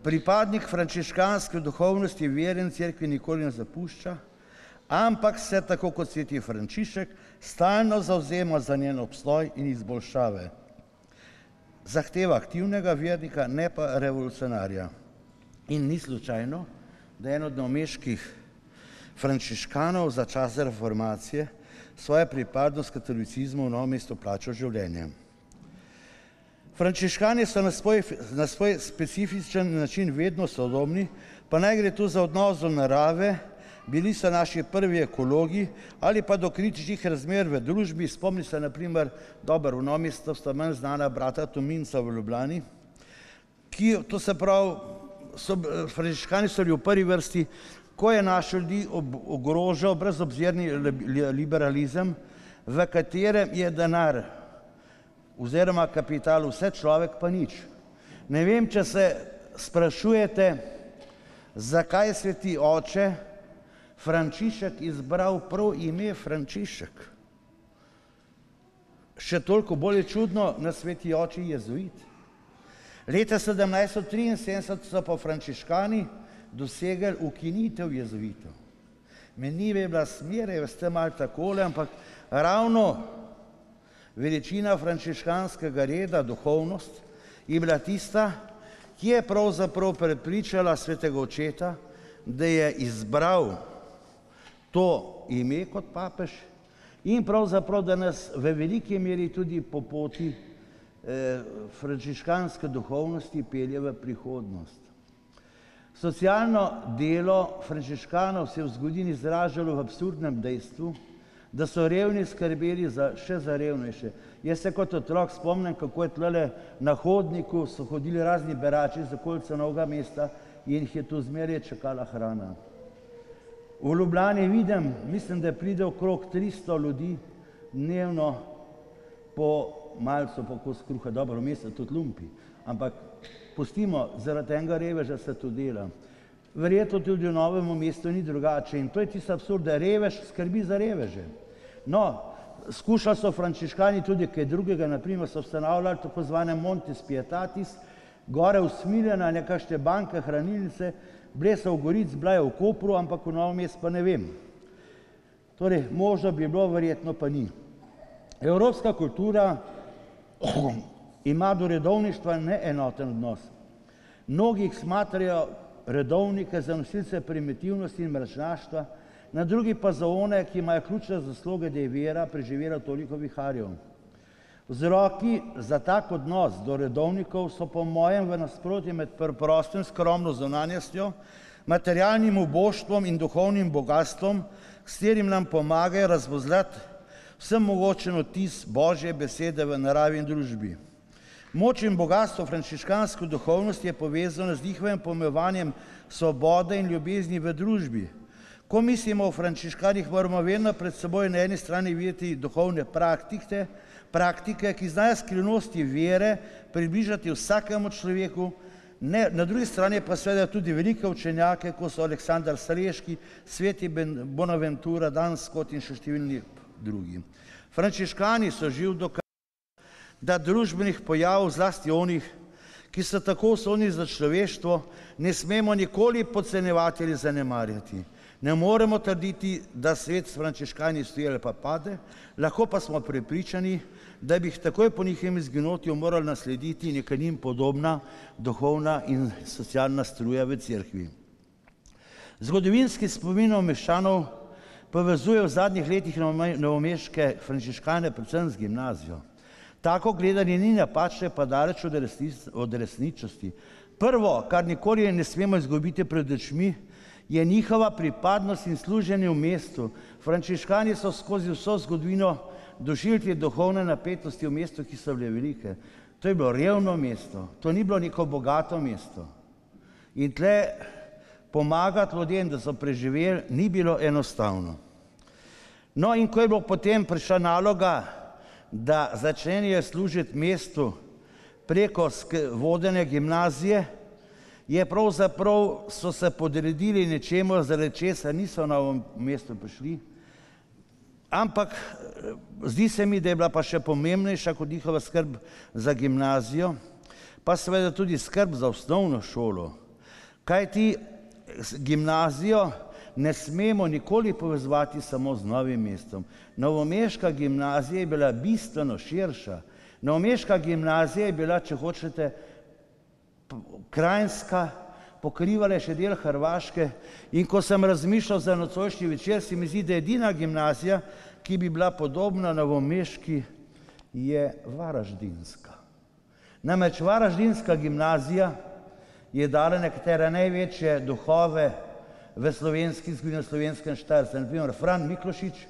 Pripadnik frančiškanske duhovnosti veren cerkvi nikoli ne zapušča, ampak se, tako kot sveti Frančišek, stalno zavzema za njen obstoj in izboljšave. Zahteva aktivnega vernika, ne pa revolucionarja. In ni slučajno, da je en od novomeških frančiškanov za čas reformacije svojo pripadnost katolicizmu v Novem mestu plačal življenjem. Frančiškani so na svoj specifičen način vedno sodobni, pa naj gre tu za odnos do narave, bili so naši prvi ekologi ali pa do kritičnih razmer v družbi. Spomni se na primer, v Novem mestu sta manj znana brata Tominca v Ljubljani, ki, to se pravi, frančiškani so bili v prvi vrsti, ko je naše ljudi ogrožal brezobzirni liberalizem, v katerem je denar oziroma kapital vse, človek pa nič. Ne vem, če se sprašujete, zakaj je sveti oče Frančišek izbral prav ime Frančišek. Še toliko bolj je čudno na sveti oči jezuit. Leta 1773 so pa frančiškani dosegli ukinitev jezuitov. Meni je bila smeraj, veste, malo takole, ampak ravno veličina frančiškanskega reda, duhovnost, je bila tista, ki je pravzaprav prepričala svetega očeta, da je izbral to ime kot papež in pravzaprav, da nas v veliki meri tudi po poti frančiškanske duhovnosti pelje v prihodnost. Socialno delo frančiškanov se je v zgodovini izražalo v absurdnem dejstvu, da so revni skrbeli še za revnejše. Jaz se kot otrok spomnim, kako je tlele na hodniku so hodili razni berači z okolice Novega mesta in jih je tu zmeraj čakala hrana. V Ljubljani vidim, mislim, da pride okrog 300 ljudi dnevno po malcu, po kos kruha, dobro, v mestu tudi lumpi, ampak pustimo, zaradi enega reveža se to dela. Verjetno tudi v Novem mestu ni drugače in to je tisti absurd, da revež skrbi za reveže. No, skušali so frančiškani tudi kaj drugega, naprimer so ustanavljali tako zvane Montes Pietatis, gore v Smiljana, nekakšne banke, hranilnice, bile so v Gorici, bila je v Kopru, ampak v Novem mestu pa ne vem. Torej, možno bi bilo, verjetno pa ni. Evropska kultura ima do redovništva neenoten odnos. Mnogi jih smatrajo redovnike za nosilce primitivnosti in mračnaštva, na drugi pa za one, ki imajo ključne zasluge, da je vera preživela toliko viharjev. Vzroki za tak odnos do redovnikov so po mojem v nasprotju med preprostim skromno zunanjostjo, materialnim uboštvom in duhovnim bogastvom, s katerim nam pomagajo razvozljati vsem mogočen odtis Božje besede v naravi in družbi. Moč in bogatstvo frančiškanske duhovnosti je povezano z njihovim pomilovanjem svobode in ljubezni v družbi. Ko mislimo o frančiškanih, moramo vedno pred seboj na eni strani videti duhovne praktike, ki znajo skrivnosti vere približati vsakemu človeku, na drugi strani pa seveda tudi velike učenjake, kot so Aleksandar Saleški, sveti Bonaventura, Dan Scott in še številni drugi. Frančiškani so živ dokaz, da družbenih pojavov, zlasti onih, ki so tako usodni za človeštvo, ne smemo nikoli podcenjevati ali zanemarjati. Ne moremo trditi, da svet s frančiškani stoji ali pa pade, lahko pa smo prepričani, da bi jih takoj po njihovem izginotju morali naslediti neka njim podobna duhovna in socialna struja v cerkvi. Zgodovinski spomin meščanov povezuje v zadnjih letih novomeške frančiškane predvsem z gimnazijo. Tako gledanje ni napačno, pa daleč od resničnosti. Prvo, kar nikoli ne smemo izgubiti pred očmi, je njihova pripadnost in služenje v mestu. Frančiškani so skozi vso zgodovino doživeli duhovne napetosti v mestu, ki so bile velike. To je bilo revno mesto, to ni bilo neko bogato mesto. In tle pomagati ljudem, da so preživeli, ni bilo enostavno. No in ko je bilo potem prišla naloga, da začnejo služiti mestu preko vodenja gimnazije, je pravzaprav so se podredili nečemu, zaradi česa niso na mesto prišli, ampak zdi se mi, da je bila pa še pomembnejša kot njihova skrb za gimnazijo, pa seveda tudi skrb za osnovno šolo. Kajti gimnazijo ne smemo nikoli povezovati samo z Novim mestom. Novomeška gimnazija je bila bistveno širša. Novomeška gimnazija je bila, če hočete, krajinska, pokrivala je še del Hrvaške, in ko sem razmišljal za nocojšnji večer, se mi zdi, da edina gimnazija, ki bi bila podobna novomeški, je varaždinska. Namreč varaždinska gimnazija je dala nekatere največje duhove v slovenski zgodovini, slovenskem Štajersku. Na primer, Fran Miklošič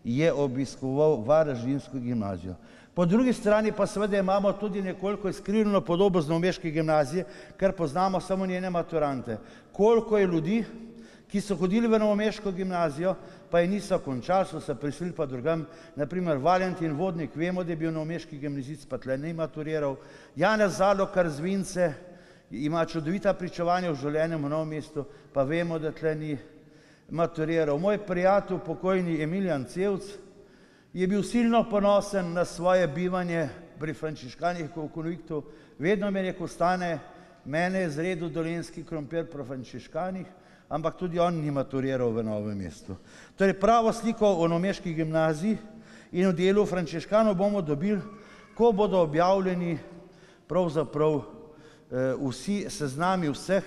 je obiskoval varaždinsko gimnazijo. Po drugi strani pa seveda imamo tudi nekoliko izkrivljeno podobo z novomeške gimnazije, ker poznamo samo njene maturante. Koliko je ljudi, ki so hodili v novomeško gimnazijo, pa je niso končali, so se preselili pa drugam. Na primer, Valentin Vodnik, vemo, da je bil novomeški gimnazist, pa tle ni maturiral. Janez Zalokar z Vince ima čudovita pričevanja v življenju v Novem mestu, pa vemo, da tle ni maturiral. Moj prijatelj, pokojni Emilijan Cevc, je bil silno ponosen na svoje bivanje pri frančiškanih v konviktu. Vedno mi je rekel, Stane, mene je zredil dolenjski krompir pri frančiškanih, ampak tudi on ni maturiral v Novem mestu. Torej, pravo sliko o novomeški gimnaziji in o delu frančiškanov bomo dobili, ko bodo objavljeni pravzaprav vsi seznami vseh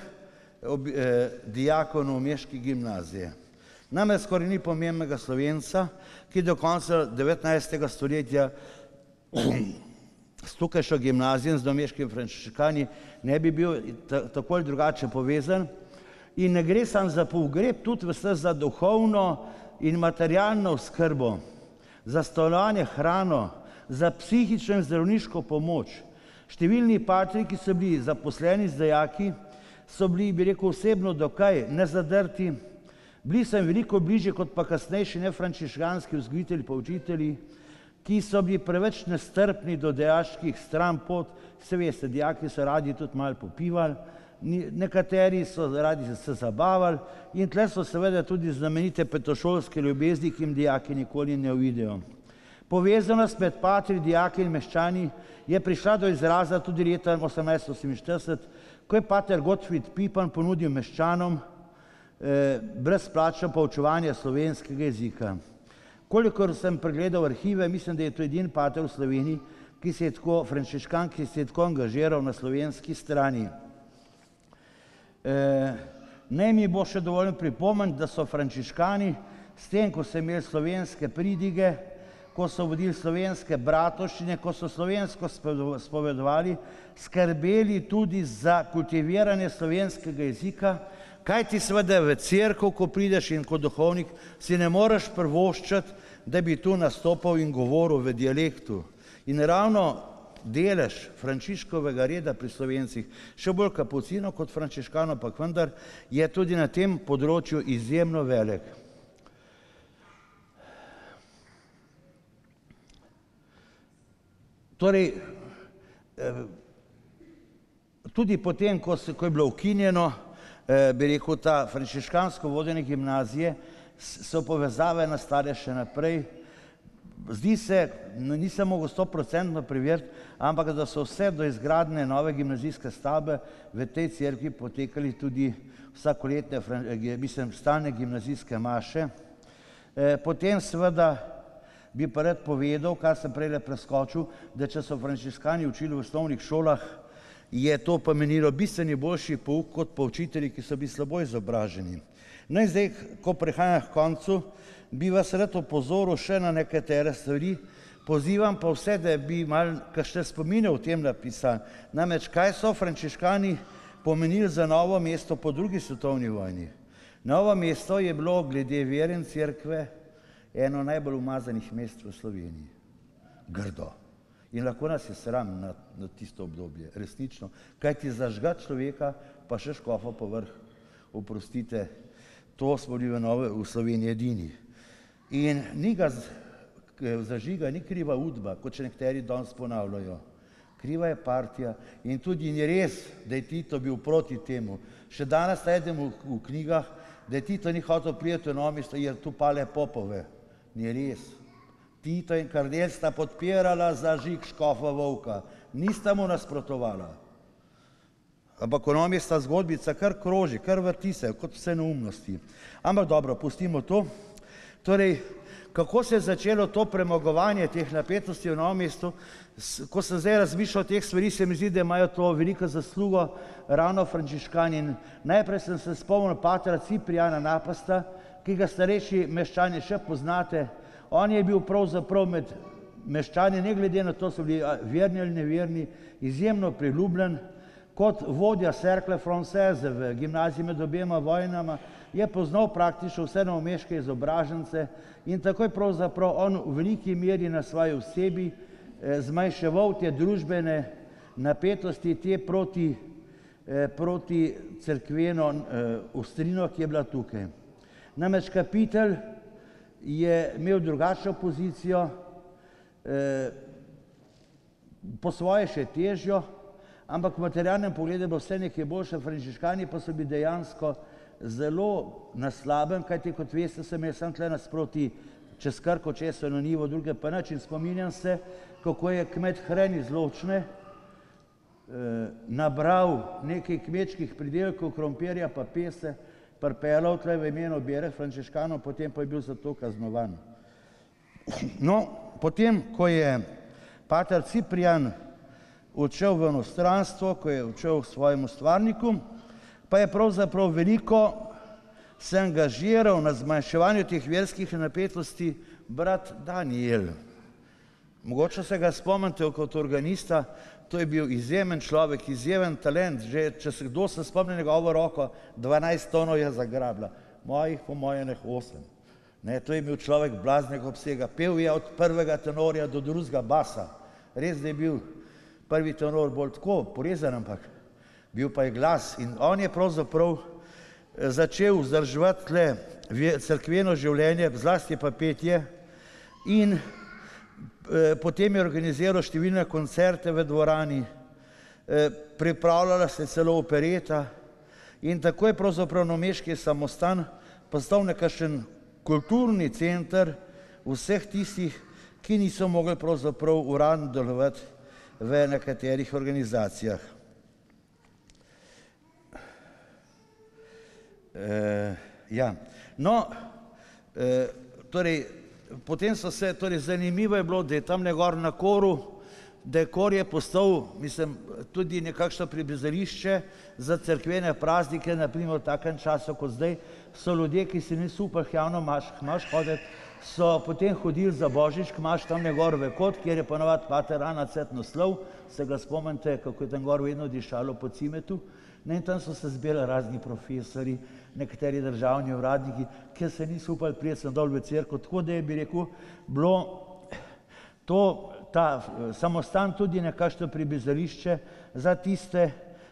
dijakov novomeške gimnazije. Namreč skoraj ni pomembnega Slovenca, ki do konca 19. stoletja s tukajšnjo gimnazijo z novomeškimi frančiškani ne bi bil tako ali drugače povezan. In ne gre samo za pogreb, tudi za duhovno in materialno oskrbo, za stanovanje, hrano, za psihično in zdravniško pomoč. Številni patri, ki so bili zaposleni z dijaki, so bili, bi rekel, osebno dokaj nezadrti, bili so jim veliko bližje kot pa kasnejši nefrančiškanski vzgojitelji pa učitelji, ki so bili preveč nestrpni do dijaških stranpot. Se veste, dijaki so radi tudi malo popivali, nekateri so radi se zabavali in tle so seveda tudi znamenite petošolske ljubezni, ki jim dijaki nikoli ne uvidejo. Povezanost med patri, dijaki in meščani je prišla do izraza tudi leta 1848, ko je pater Gottfried Pipan ponudil meščanom brezplačno poučevanje slovenskega jezika. Kolikor sem pregledal arhive, mislim, da je to edini pater v Sloveniji, ki se je tako, frančiškan, ki se je tako angažiral na slovenski strani. Naj mi bo še dovoljno pripomniti, da so frančiškani s tem, ko so imeli slovenske pridige, ko so vodili slovenske bratovščine, ko so slovensko spovedovali, skrbeli tudi za kultiviranje slovenskega jezika, kaj ti seveda v cerkev, ko prideš in kot duhovnik, si ne moreš privoščiti, da bi tu nastopal in govoril v dialektu. In ravno delež Frančiškovega reda pri Slovencih, še bolj kapucinov kot frančiškanov, ampak vendar je tudi na tem področju izjemno velik. Torej, tudi potem, ko je bilo ukinjeno, bi rekel, ta frančiškansko vodene gimnazije, so povezave nastale še naprej. Zdi se, nisem mogel 100% preveriti, ampak da so vse do izgradnje nove gimnazijske stavbe v tej cerkvi potekali tudi vsakoletne, stalne gimnazijske maše. Potem seveda bi pa rad povedal, kar sem prej preskočil, da če so frančiškani učili v osnovnih šolah, je to pomenilo bistveno boljši pouk kot pa učitelji, ki so bili slabo izobraženi. No in zdaj, ko prehajam k koncu, bi vas rad opozoril še na nekatere stvari, pozivam pa vse, da bi malo kakšne spomine o tem napisali. Namreč, kaj so frančiškani pomenili za Novo mesto po drugi svetovni vojni? Novo mesto je bilo glede vere in cerkve eno najbolj umazanih mest v Sloveniji. Grdo. In lahko nas je sram na tisto obdobje, resnično. Kaj ti zažga človeka, pa še škofa povrh, oprostite, to smo bili v Sloveniji edini. In ni ga zažiga, ni kriva udba, kot še nekateri danes ponavljajo. Kriva je partija in tudi ni res, da je Tito bil proti temu. Še danes najdemo v knjigah, da je Tito ni hotel priti v Novo mesto, jer tu pale popove. Ni res. Tito in Kardelj sta podpirala zažig škofa Vovka, nista mu nasprotovala. Ampak v Novem mestu zgodbica kar kroži, kar vrti se, kot vse neumnosti. Ampak dobro, pustimo to. Torej, kako se je začelo to premagovanje teh napetosti v Novem mestu, ko sem zdaj razmišljal o teh stvari, se mi zdi, da imajo to veliko zaslugo ravno frančiškani. Najprej sem se spomnil patra Ciprijana Napasta, ki ga starejši meščani še poznate. On je bil pravzaprav med meščani, ne glede na to, so bili verni ali neverni, izjemno priljubljen. Kot vodja Cercle Française v gimnaziji med obema vojnama je poznal praktično vse novomeške izobražence in tako je pravzaprav on v veliki meri na svoji osebi zmanjševal te družbene napetosti, te proti cerkveno ostrino, ki je bila tukaj. Namreč kapitelj je imel drugačno pozicijo, po svoje še težjo, ampak v materialnem pogledu je bilo vse nekaj boljše, frančiškani pa so bili dejansko zelo na slabem, kajti kot veste, sem jaz sem tle nasproti čez Krko, često na Nivo, druge pa nič in spominjam se, kako je kmet Hren iz Ločne nabral nekaj kmečkih pridelkov, krompirja pa pese, pripeljal tle v imenu Bere frančiškanov, potem pa je bil za to kaznovan. No, potem, ko je pater Ciprijan odšel v inostranstvo, ko je odšel k svojemu stvarniku, pa je pravzaprav veliko se angažiral na zmanjševanju teh verskih napetosti brat Daniel. Mogoče se ga spomnite kot organista, to je bil izjemen človek, izjemen talent, že če se kdo se spomni njegovo roko, 12 tonov je zagrabila, mojih po moje 8. To je bil človek blaznega obsega, pel je od prvega tenorja do drugega basa, res da je bil prvi tenor bolj tako porezan, ampak bil pa je glas in on je pravzaprav začel vzdrževati tle cerkveno življenje, zlasti pa petje in potem je organiziral številne koncerte v dvorani, pripravljala se celo opereta in tako je pravzaprav novomeški samostan postal nekakšen kulturni center vseh tistih, ki niso mogli pravzaprav uradno delovati v nekaterih organizacijah. Potem so se, zanimivo je bilo, da je tam gor na Koru, da je Kor je postal, tudi nekakšno prizorišče za cerkvene praznike, naprimer v takem času kot zdaj, so ljudje, ki si niso upali javno maš hoditi, so potem hodili za Božič, imaš tam gor v kot, kjer je ponovadi pater Anacet naslov, se ga spomnite, kako je tam gor vedno dišalo po cimetu. In tam so se zbirali razni profesori, nekateri državni uradniki, ki se niso upali priti sem dol v cerkev, tako da je, bi rekel, bilo ta samostan tudi nekakšno pribizališče za tiste,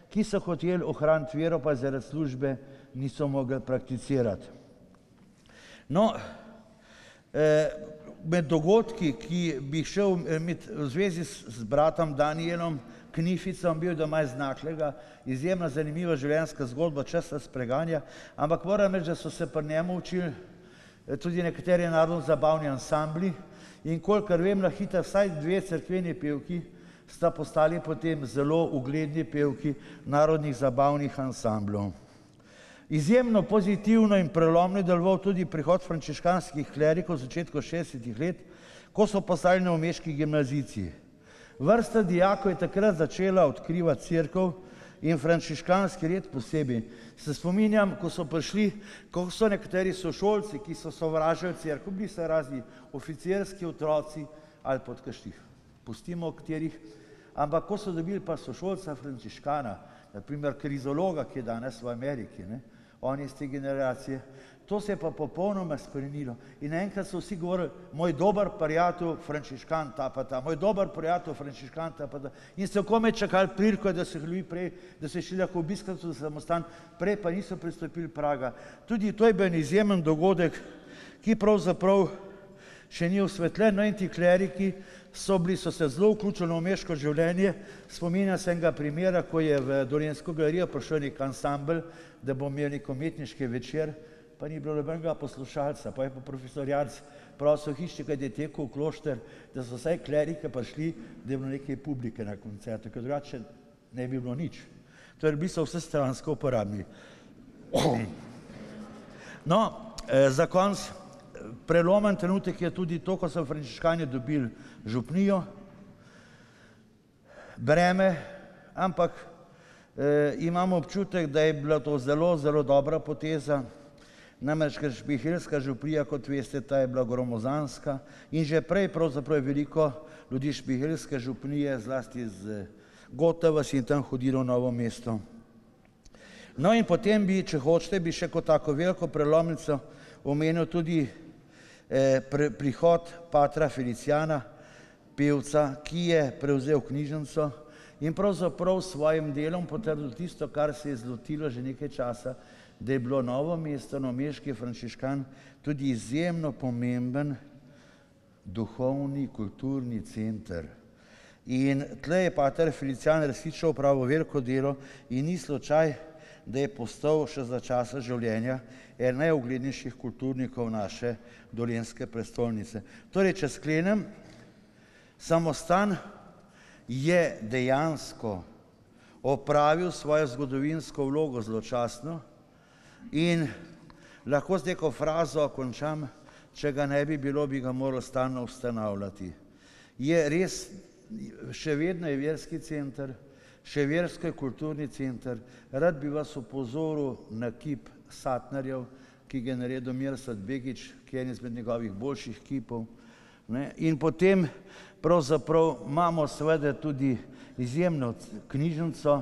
ki so hoteli ohraniti vero, pa zaradi službe niso mogli prakticirati. No, med dogodki, ki bi šel imeti v zvezi z bratom Danielom Knificom, bil doma iz Naklega, izjemno zanimiva življenjska zgodba, časa spreganja, ampak moram reči, da so se pri njemu učili tudi nekateri narodno zabavni ansambli in kolikor vem, na hitro vsaj 2 cerkveni pevki sta postali potem zelo ugledni pevki narodnih zabavnih ansamblov. Izjemno pozitivno in prelomno je deloval tudi prihod frančiškanskih klerikov v začetku 60. let, ko so postali novomeški gimnazijci. Vrsta dijakov je takrat začela odkrivati cerkev in frančiškanski red posebej. Se spominjam, ko so prišli, ko so nekateri sošolci, ki so sovražili cerkev, bili so razni oficirski otroci ali pod kakšnih, pustimo katerih, ampak ko so dobili pa sošolca frančiškana, na primer krizologa, ki je danes v Ameriki, on iz te generacije, to se je pa popolnoma spremenilo. In enkrat so vsi govorili, moj dober prijatelj frančiškan ta pa ta, moj dober prijatelj frančiškan ta pa ta. In so komaj čakali priliko, da se ljubi prej, da se šli lahko obiskati v samostan, prej pa niso pristopili praga. Tudi to je bil izjemen dogodek, ki pravzaprav še ni osvetljen. No in ti kleriki so se zelo vključili v novomeško življenje. Spominjam se enega primera, ko je v Dolenjsko galerijo prišel nek ansambel, da bo imel nek umetniški večer, pa ni bilo nobenega poslušalca, pa je pa profesor Jarc prosil hiščika, da je tekel v klošter, da so vsaj klerike prišli, da je bilo nekaj publike na koncertu, ker drugače ne bi bilo nič. To je v bistvu vsestransko uporabni. No, za konec, prelomen trenutek je tudi to, ko so frančiškani dobili župnijo, breme, ampak imamo občutek, da je bila to zelo, zelo dobra poteza. Namreč, ker špihelska župnija, kot veste, ta je bila gromozanska in že prej pravzaprav je veliko ljudi špihelske župnije, zlasti z Gotova, si tam hodilo v Novo mesto. No in potem bi, če hočete, bi še kot tako veliko prelomnico omenil tudi prihod patra Feliciana, pevca, ki je prevzel knjižnico in pravzaprav s svojim delom potrdil tisto, kar se je zlotilo že nekaj časa, da je bilo Novo mesto, novomeški frančiškan, tudi izjemno pomemben duhovni, kulturni center. In tle je pater Felician resnično opravil veliko delo in ni slučaj, da je postal še za časa življenja eden najuglednejših kulturnikov naše dolenjske prestolnice. Torej, če sklenem, samostan je dejansko opravil svojo zgodovinsko vlogo zločasno in lahko z neko frazo končam, če ga ne bi bilo, bi ga moralo stalno ustanavljati. Je res, še vedno je verski center, še versko je kulturni center. Rad bi vas opozoril na kip Satnarjev, ki ga je naredil Mirsad Begić, ki je en izmed njegovih boljših kipov. In potem pravzaprav imamo seveda tudi izjemno knjižnico,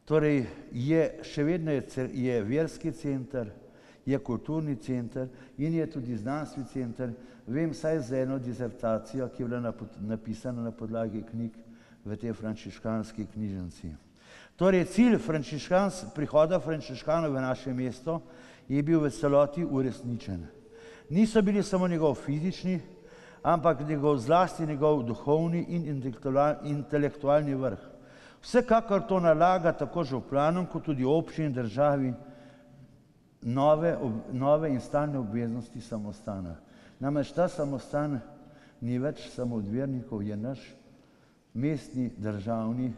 torej še vedno je verski center, je kulturni center in je tudi znanstveni center. Vem vsaj za eno disertacijo, ki je bila napisana na podlagi knjig v tej frančiškanski knjižnici. Torej, cilj prihoda frančiškanov v naše mesto je bil v celoti uresničen. Niso bili samo njegov fizični, ampak zlasti njegov duhovni in intelektualni vrh. Vsekakor to nalaga tako županom kot tudi občini in državi nove in stalne obveznosti samostana. Namreč ta samostan ni več samo od vernikov, je naš mestni, državni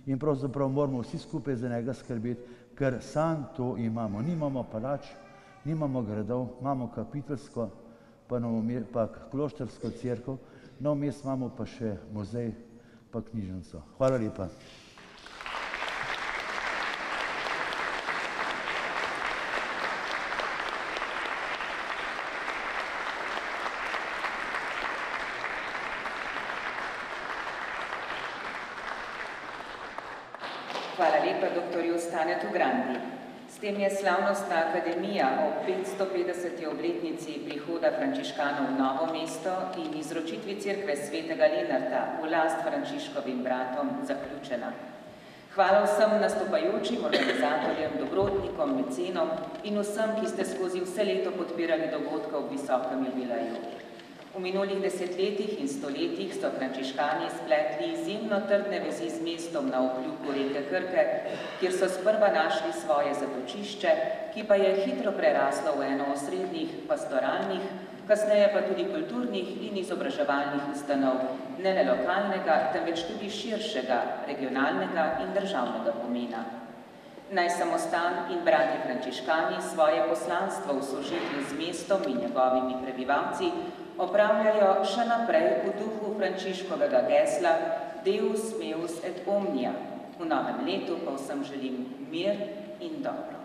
in pravzaprav moramo vsi skupaj za njega skrbeti, ker sam to imamo. Nimamo palač, nimamo gradov, imamo kapiteljsko pa kloštrsko cerkev, no vmes imamo pa še muzej pa knjižnico. Hvala lepa. Hvala lepa doktorju Stanetu Grandi. S tem je slavnostna akademija ob 550. obletnici prihoda frančiškanov v Novo mesto in izročitvi cerkve svetega Lenarta v last Frančiškovim bratom zaključena. Hvala vsem nastopajočim, organizatorjem, dobrotnikom, mecenom in vsem, ki ste skozi vse leto podpirali dogodke ob visokem jubileju. V minulih desetletjih in stoletjih so frančiškani spletli izjemno trdne vezi z mestom na obkljuku reke Krke, kjer so sprva našli svoje zatočišče, ki pa je hitro preraslo v eno osrednjih pastoralnih, kasneje pa tudi kulturnih in izobraževalnih ustanov, ne le lokalnega, temveč tudi širšega, regionalnega in državnega pomena. Naj samostan in bratje frančiškani svoje poslanstvo v sožitju z mestom in njegovimi prebivalci opravljajo še naprej v duhu Frančiškovega gesla Deus meus et omnia. V novem letu pa vsem želim mir in dobro.